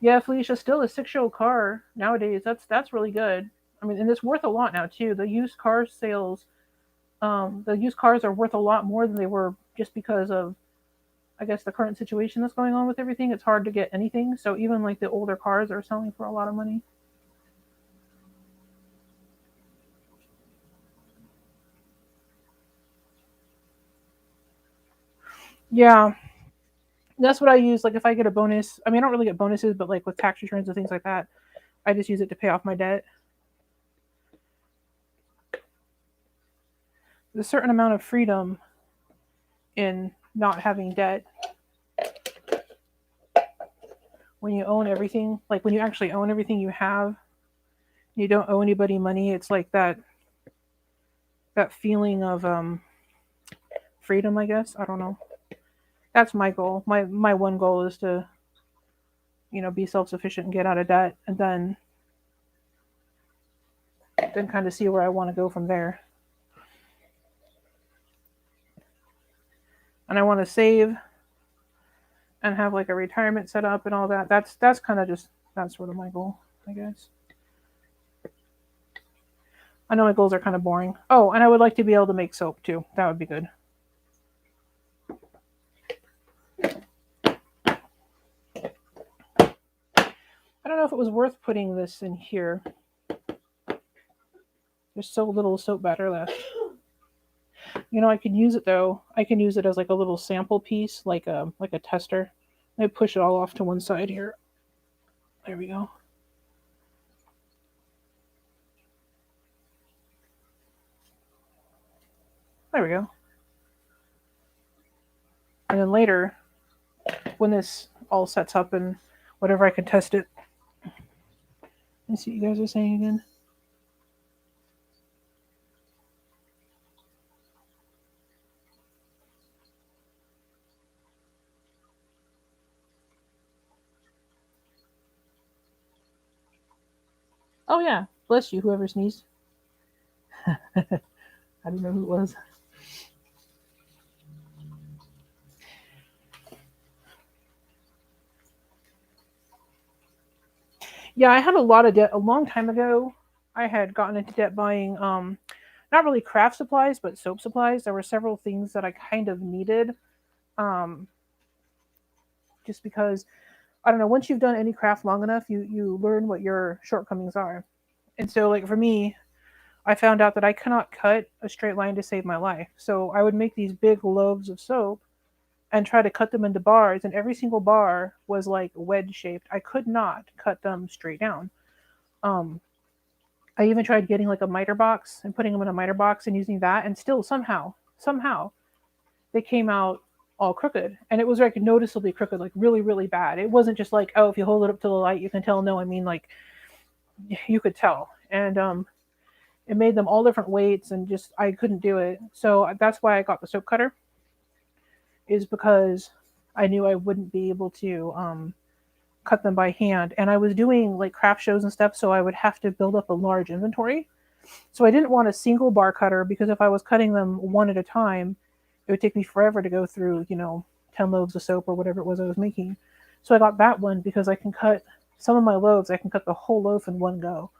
Yeah, Felicia, still a 6-year-old car nowadays. That's really good. I mean, and it's worth a lot now too. The used cars are worth a lot more than they were just because of, I guess, the current situation that's going on with everything. It's hard to get anything, so even like the older cars are selling for a lot of money. Yeah, that's what I use. Like if I get a bonus, I mean, I don't really get bonuses, but like with tax returns and things like that, I just use it to pay off my debt. There's a certain amount of freedom in not having debt when you own everything. Like when you actually own everything you have, you don't owe anybody money. It's like that feeling of freedom. I guess I don't know. That's my goal. My one goal is to be self sufficient and get out of debt, and then kind of see where I want to go from there. and I want to save and have like a retirement set up and all that. That's kind of just that's sort of my goal, I guess. I know my goals are kind of boring. Oh, and I would like to be able to make soap too. That would be good. I don't know if it was worth putting this in here. There's so little soap batter left. You know, I could use it though. I can use it as like a little sample piece, like a tester. I push it all off to one side here. There we go. There we go. And then later, when this all sets up and whatever, I can test it. Let's see what you guys are saying again. Oh yeah, bless you, whoever sneezed. I didn't know who it was. Yeah, I had a lot of debt a long time ago. I had gotten into debt buying not really craft supplies, but soap supplies. There were several things that I kind of needed. Um just because I don't know, once you've done any craft long enough, you learn what your shortcomings are. And so like for me, I found out that I cannot cut a straight line to save my life. So I would make these big loaves of soap and try to cut them into bars, and every single bar was like wedge shaped. I could not cut them straight down. Um, I even tried getting like a miter box and putting them in a miter box and using that, and still somehow they came out all crooked, and it was like noticeably crooked, like really really bad. It wasn't just like, oh, if you hold it up to the light you can tell. No, I mean like you could tell, and it made them all different weights, and just I couldn't do it. So that's why I got the soap cutter, is because I knew I wouldn't be able to cut them by hand. And I was doing like craft shows and stuff, so I would have to build up a large inventory. So I didn't want a single bar cutter, because if I was cutting them one at a time, it would take me forever to go through, 10 loaves of soap or whatever it was I was making. So I got that one because I can cut some of my loaves, I can cut the whole loaf in one go.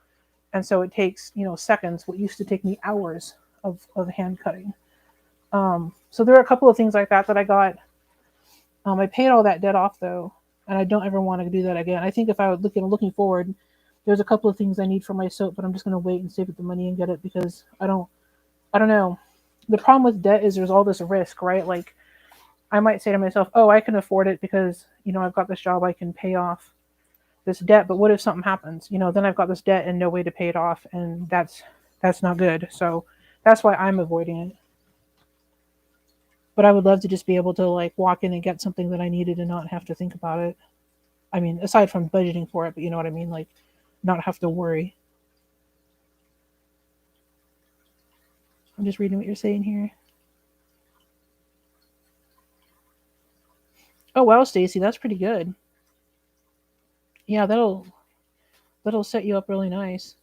And so it takes, seconds, what used to take me hours of hand cutting. So there are a couple of things like that that I got. I paid all that debt off though, and I don't ever want to do that again. I think if I would looking forward, there's a couple of things I need for my soap, but I'm just going to wait and save up the money and get it, because I don't know. The problem with debt is there's all this risk, right? Like I might say to myself, oh, I can afford it because, I've got this job, I can pay off this debt. But what if something happens? Then I've got this debt and no way to pay it off, and that's not good. So that's why I'm avoiding it. But I would love to just be able to like walk in and get something that I needed and not have to think about it. I mean, aside from budgeting for it, but you know what I mean? Like not have to worry. I'm just reading what you're saying here. Oh wow, Stacy, that's pretty good. Yeah, that'll set you up really nice.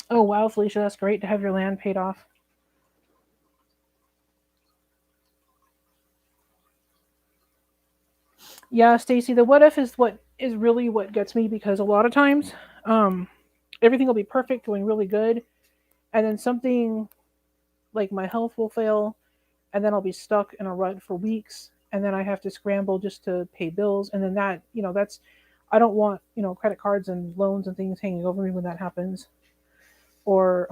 Oh wow, Felicia, that's great to have your land paid off. Yeah, Stacy, the what if is what is really what gets me, because a lot of times, um, everything will be perfect, going really good, and then something like my health will fail, and then I'll be stuck in a rut for weeks, and then I have to scramble just to pay bills, and then that's I don't want credit cards and loans and things hanging over me when that happens, or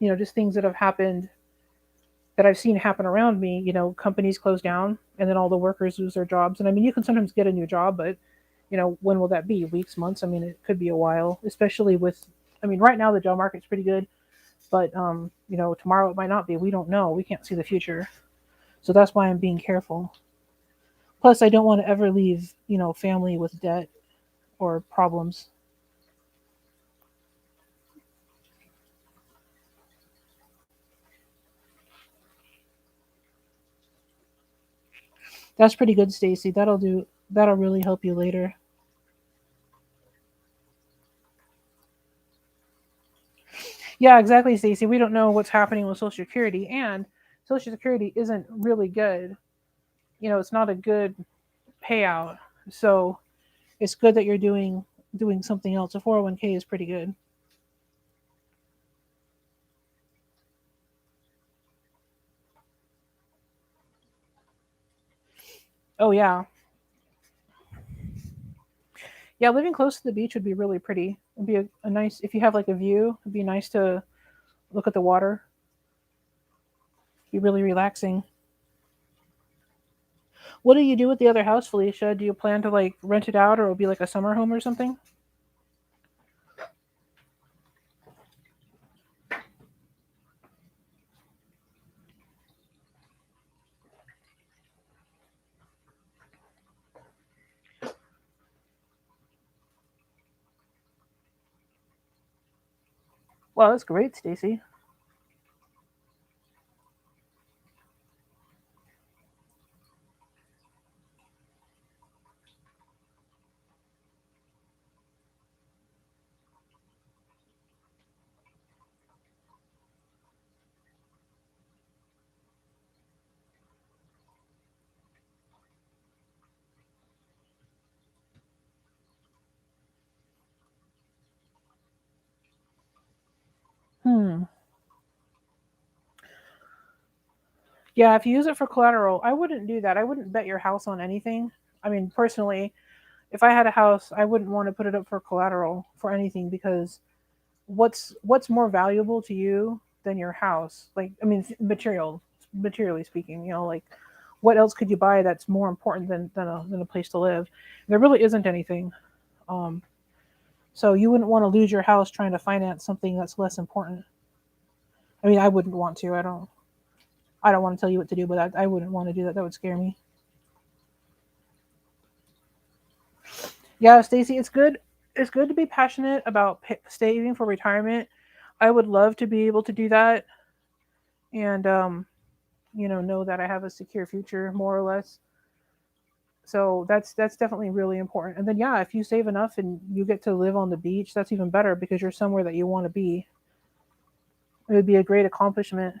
just things that have happened that I've seen happen around me. Companies close down, and then all the workers lose their jobs. And I mean, you can sometimes get a new job, but when will that be? Weeks, months? I mean, it could be a while, especially with. I mean, right now the job market's pretty good, but tomorrow it might not be. We don't know. We can't see the future, so that's why I'm being careful. Plus, I don't want to ever leave family with debt or problems. That's pretty good, Stacy. That'll really help you later. Yeah, exactly, Stacey. We don't know what's happening with Social Security, and Social Security isn't really good. It's not a good payout. So it's good that you're doing something else. A 401k is pretty good. Oh yeah, yeah. Living close to the beach would be really pretty. It'd be a nice if you have like a view. It'd be nice to look at the water. It'd be really relaxing. What do you do with the other house, Felicia? Do you plan to like rent it out, or it'll be like a summer home or something? Well, that's great, Stacy. Hmm. Yeah, if you use it for collateral, I wouldn't do that. I wouldn't bet your house on anything. I mean, personally, if I had a house, I wouldn't want to put it up for collateral for anything because what's more valuable to you than your house? Like, I mean, materially speaking, like what else could you buy that's more important than a place to live? There really isn't anything. Um, so you wouldn't want to lose your house trying to finance something that's less important. I mean, I wouldn't want to. I don't want to tell you what to do, but I wouldn't want to do that. That would scare me. Yeah, Stacy, it's good. It's good to be passionate about saving for retirement. I would love to be able to do that and know that I have a secure future more or less. So that's definitely really important. And then yeah, if you save enough and you get to live on the beach, that's even better because you're somewhere that you want to be. It would be a great accomplishment.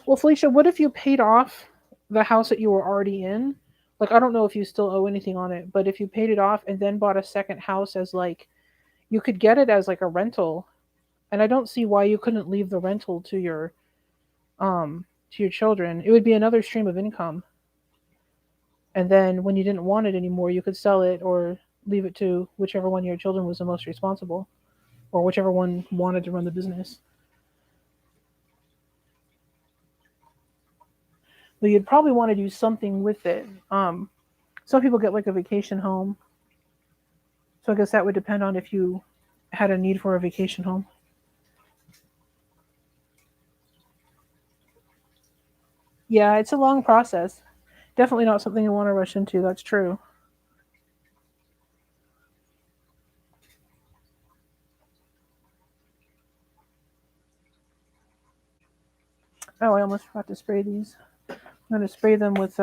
Well, Felicia, what if you paid off the house that you were already in? Like I don't know if you still owe anything on it, but if you paid it off and then bought a second house as like you could get it as like a rental. And I don't see why you couldn't leave the rental to your children. It would be another stream of income. And then when you didn't want it anymore, you could sell it or leave it to whichever one of your children was the most responsible or whichever one wanted to run the business. But you'd probably want to do something with it. Some people get like a vacation home. So I guess that would depend on if you had a need for a vacation home. Yeah, it's a long process. Definitely not something you want to rush into. That's true. Oh, I almost forgot to spray these. I'm going to spray them with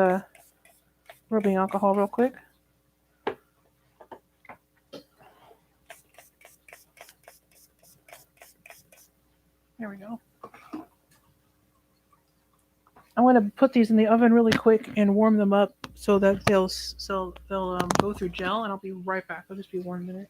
rubbing alcohol real quick. There we go. I'm going to put these in the oven really quick and warm them up so that they'll go through gel, and I'll be right back. I'll just be 1 minute.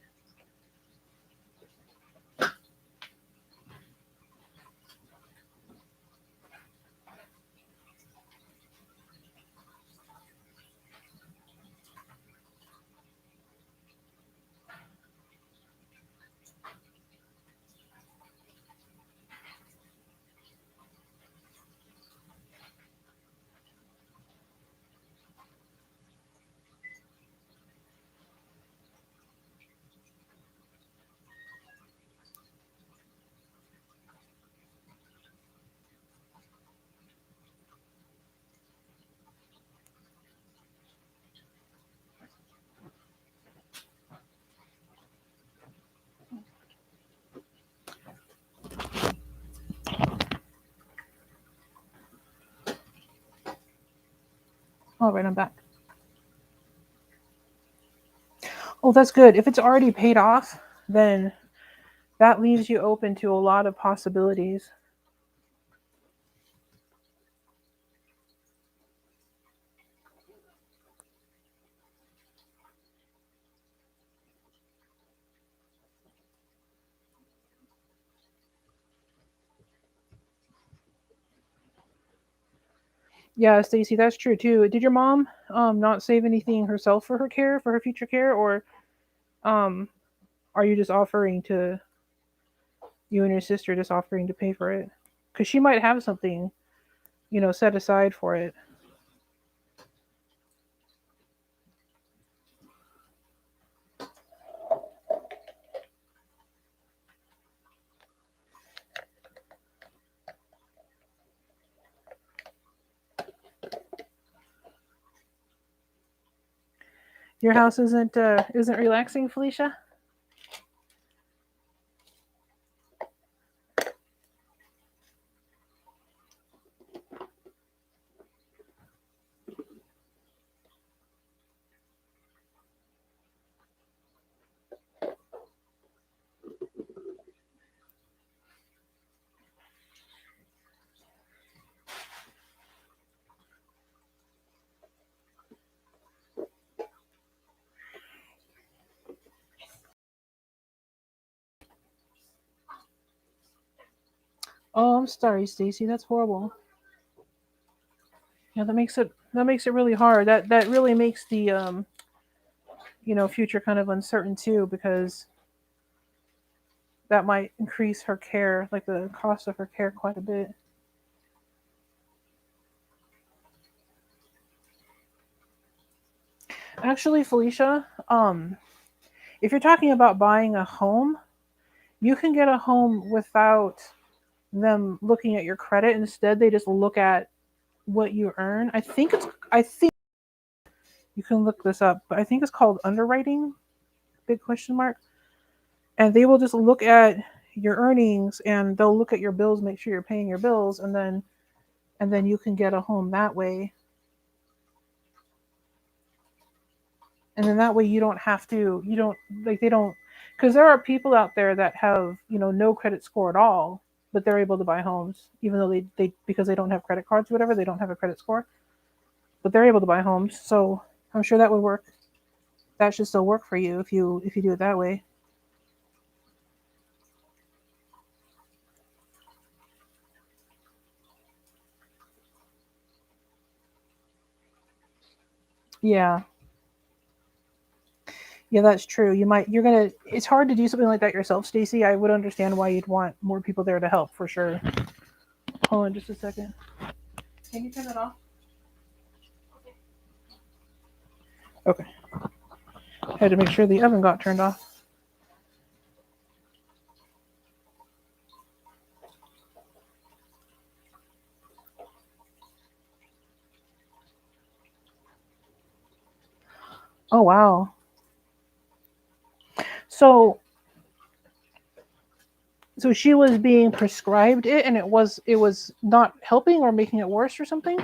All right, I'm back. Oh, that's good. If it's already paid off, then that leaves you open to a lot of possibilities. Yeah, Stacy, that's true too. Did your mom not save anything herself for her care, for her future care, or um are you just offering to you and your sister just offering to pay for it? Because she might have something, set aside for it. Your house isn't relaxing, Felicia? Oh, I'm sorry, Stacy. That's horrible. Yeah, that makes it really hard. That really makes the future kind of uncertain too, because that might increase her care, like the cost of her care, quite a bit. Actually, Felicia, if you're talking about buying a home, you can get a home without them looking at your credit. Instead, they just look at what you earn. I think you can look this up, but I think it's called underwriting, big question mark. And they will just look at your earnings and they'll look at your bills, make sure you're paying your bills, and then you can get a home that way. And then that way you don't, like, they don't, because there are people out there that have, no credit score at all, but they're able to buy homes, even though they because they don't have credit cards or whatever, they don't have a credit score, but they're able to buy homes. So I'm sure that would work. That should still work for you if you do it that way. Yeah. Yeah, that's true. It's hard to do something like that yourself, Stacy. I would understand why you'd want more people there to help for sure. Hold on just a second. Can you turn it off? Okay. I had to make sure the oven got turned off. Oh wow. So so she was being prescribed it and it was not helping or making it worse or something?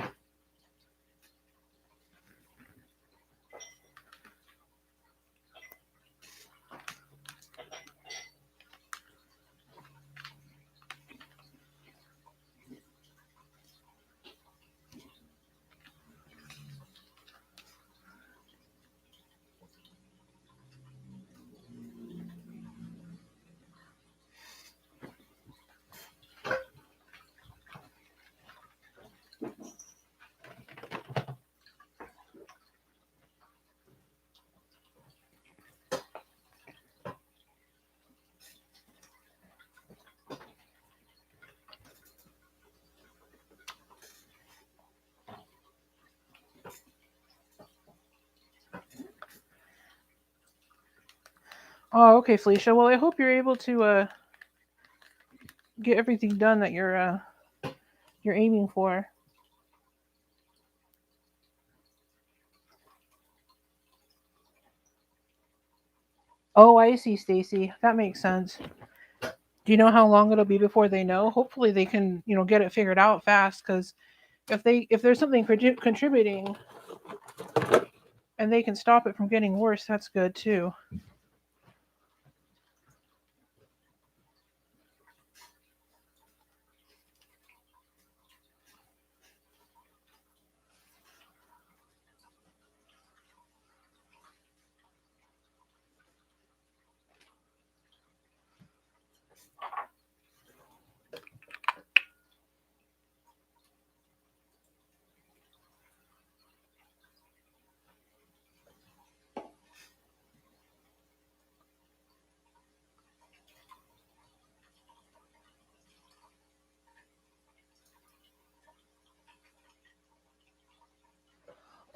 Oh, okay, Felicia. Well, I hope you're able to get everything done that you're aiming for. Oh, I see, Stacy. That makes sense. Do you know how long it'll be before they know? Hopefully they can, get it figured out fast, cuz if there's something contributing, and they can stop it from getting worse, that's good too.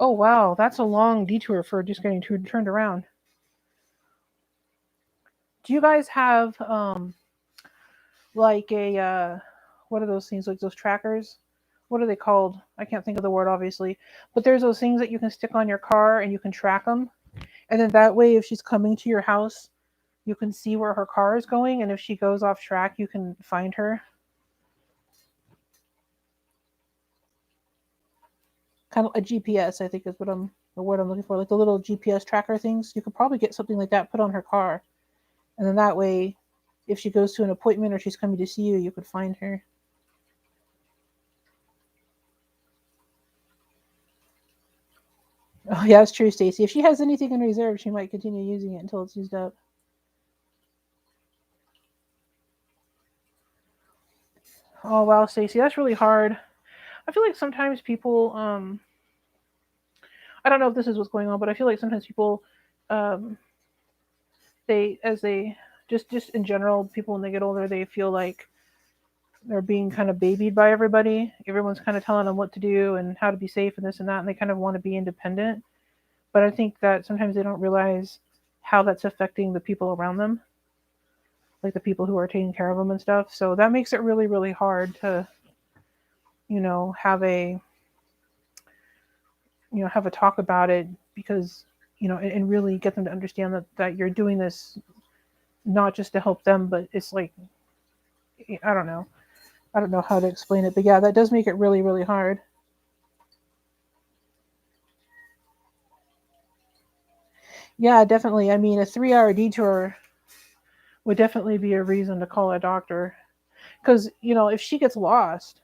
Oh wow, that's a long detour for just getting turned around. Do you guys have like a what are those things, like those trackers? What are they called? I can't think of the word obviously, but there's those things that you can stick on your car and you can track them, and then that way if she's coming to your house, you can see where her car is going, and if she goes off track, you can find her. Kind of a GPS, I think is what I'm the word I'm looking for, like the little GPS tracker things. You could probably get something like that put on her car, and then that way, if she goes to an appointment or she's coming to see you, you could find her. Oh yeah, that's true, Stacy. If she has anything in reserve, she might continue using it until it's used up. Oh wow, Stacy, that's really hard. I feel like sometimes people, I don't know if this is what's going on, but I feel like sometimes people, um, they just in general, people when they get older, they feel like they're being kind of babied by everybody. Everyone's kind of telling them what to do and how to be safe and this and that, and they kind of want to be independent. But I think that sometimes they don't realize how that's affecting the people around them, like the people who are taking care of them and stuff. So that makes it really, really hard to, have a, have a talk about it because, and really get them to understand that you're doing this not just to help them, but it's like, I don't know. I don't know how to explain it, but yeah, that does make it really, really hard. Yeah, definitely. I mean, a 3 hour detour would definitely be a reason to call a doctor. Because, if she gets lost,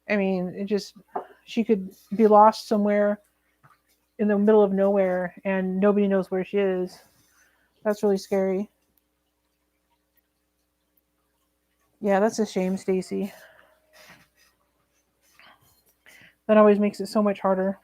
I mean, she could be lost somewhere in the middle of nowhere and nobody knows where she is. That's really scary. Yeah, that's a shame, Stacy. That always makes it so much harder.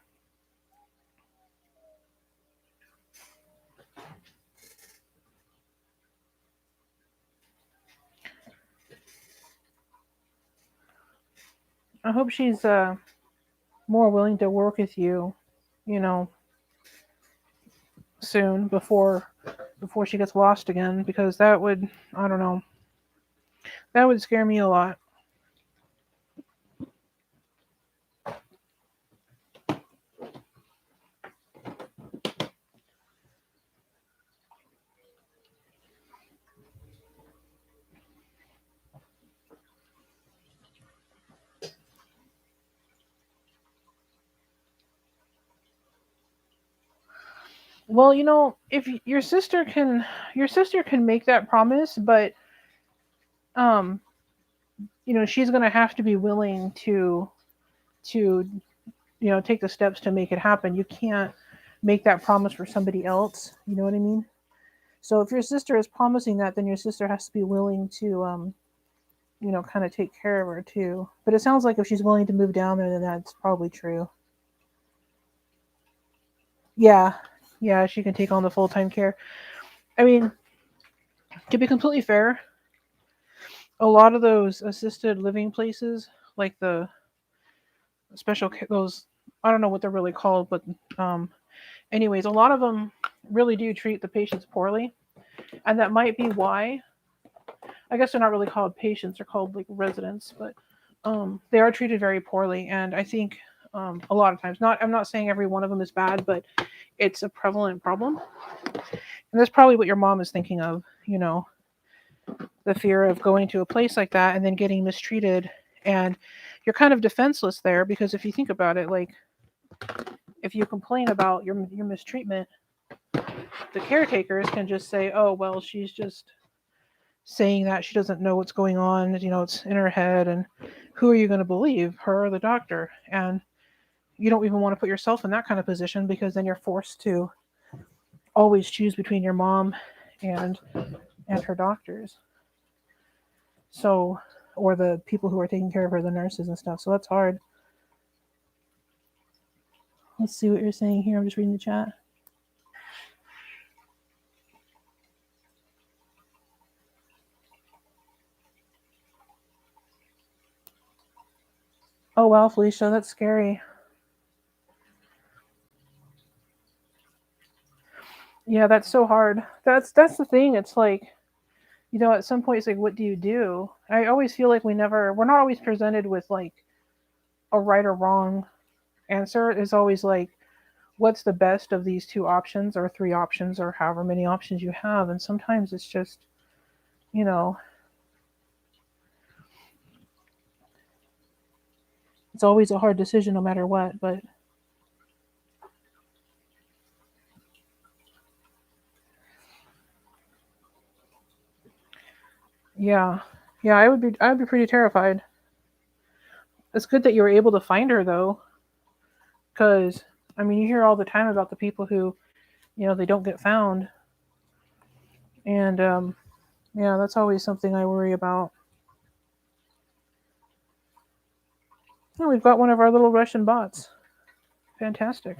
I hope she's more willing to work with you, you know, soon before she gets lost again because that would, I don't know, that would scare me a lot. Well, if your sister can make that promise, but um, she's going to have to be willing to take the steps to make it happen. You can't make that promise for somebody else. You know what I mean? So if your sister is promising that, then your sister has to be willing to kind of take care of her too. But it sounds like if she's willing to move down there, then that's probably true. Yeah, yeah, she can take on the full time care. I mean, to be completely fair, a lot of those assisted living places, like the those, I don't know what they're really called, but um, anyways, a lot of them really do treat the patients poorly, and that might be why. I guess they're not really called patients; they're called like residents, but they are treated very poorly, and I think a lot of times, I'm not saying every one of them is bad, but it's a prevalent problem, and that's probably what your mom is thinking of. The fear of going to a place like that and then getting mistreated, and you're kind of defenseless there because if you think about it, like if you complain about your mistreatment, the caretakers can just say, "Oh, well, she's just saying that she doesn't know what's going on. It's in her head." And who are you going to believe, her or the doctor? And you don't even want to put yourself in that kind of position, because then you're forced to always choose between your mom and her doctors. So, or the people who are taking care of her, the nurses and stuff. So that's hard. Let's see what you're saying here. I'm just reading the chat. Oh wow, Felicia, that's scary. Yeah, that's so hard. That's the thing. It's like, at some point it's like, what do you do? I always feel like we're not always presented with like a right or wrong answer. It's always like, what's the best of these two options or three options or however many options you have. And sometimes it's just, you know, it's always a hard decision no matter what. But yeah, I would be pretty terrified. It's good that you were able to find her though, because I mean, you hear all the time about the people who, they don't get found. And yeah, that's always something I worry about. Oh, we've got one of our little Russian bots. Fantastic.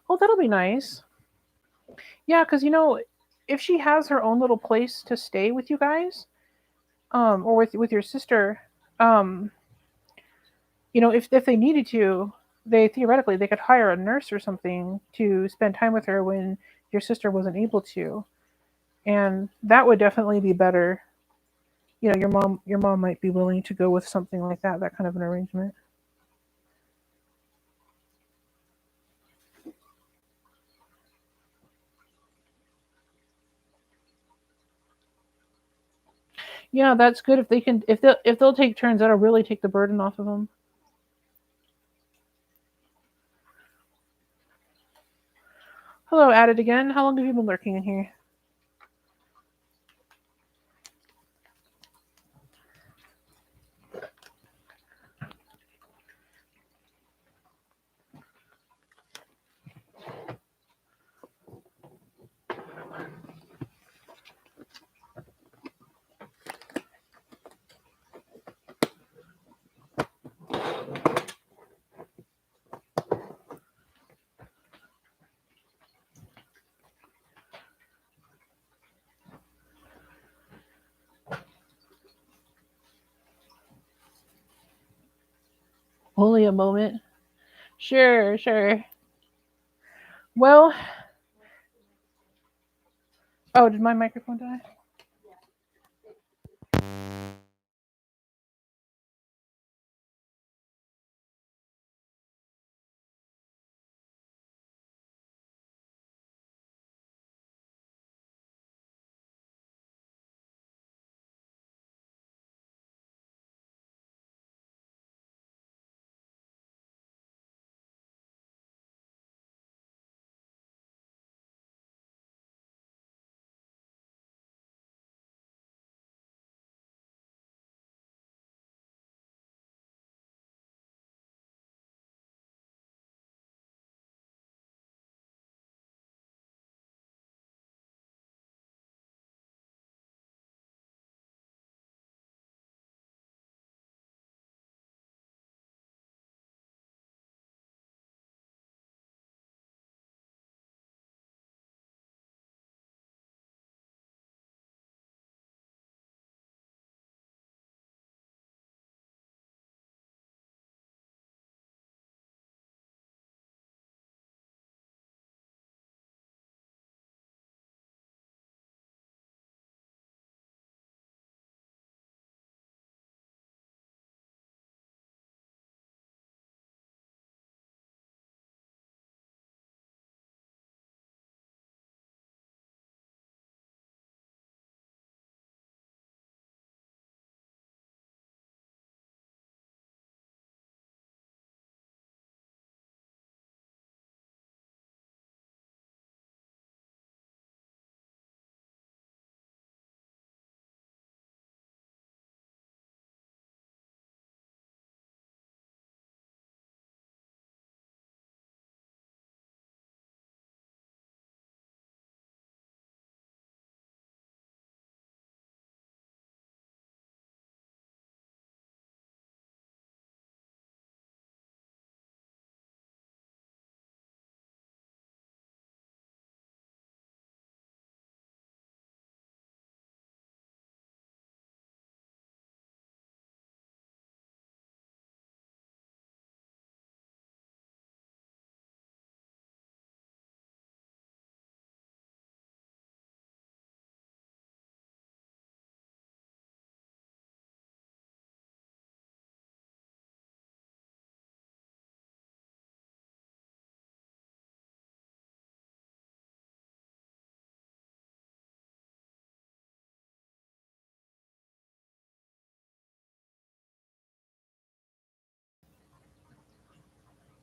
Oh, that'll be nice. Yeah, because if she has her own little place to stay with you guys, or with your sister, um, if they needed to, they theoretically they could hire a nurse or something to spend time with her when your sister wasn't able to, and that would definitely be better. Your mom might be willing to go with something like that kind of an arrangement. Yeah, that's good if they can if they'll take turns. That'll really take the burden off of them. Hello, at it again. How long have you been lurking in here? Only a moment. Sure, sure. Well, oh, did my microphone die?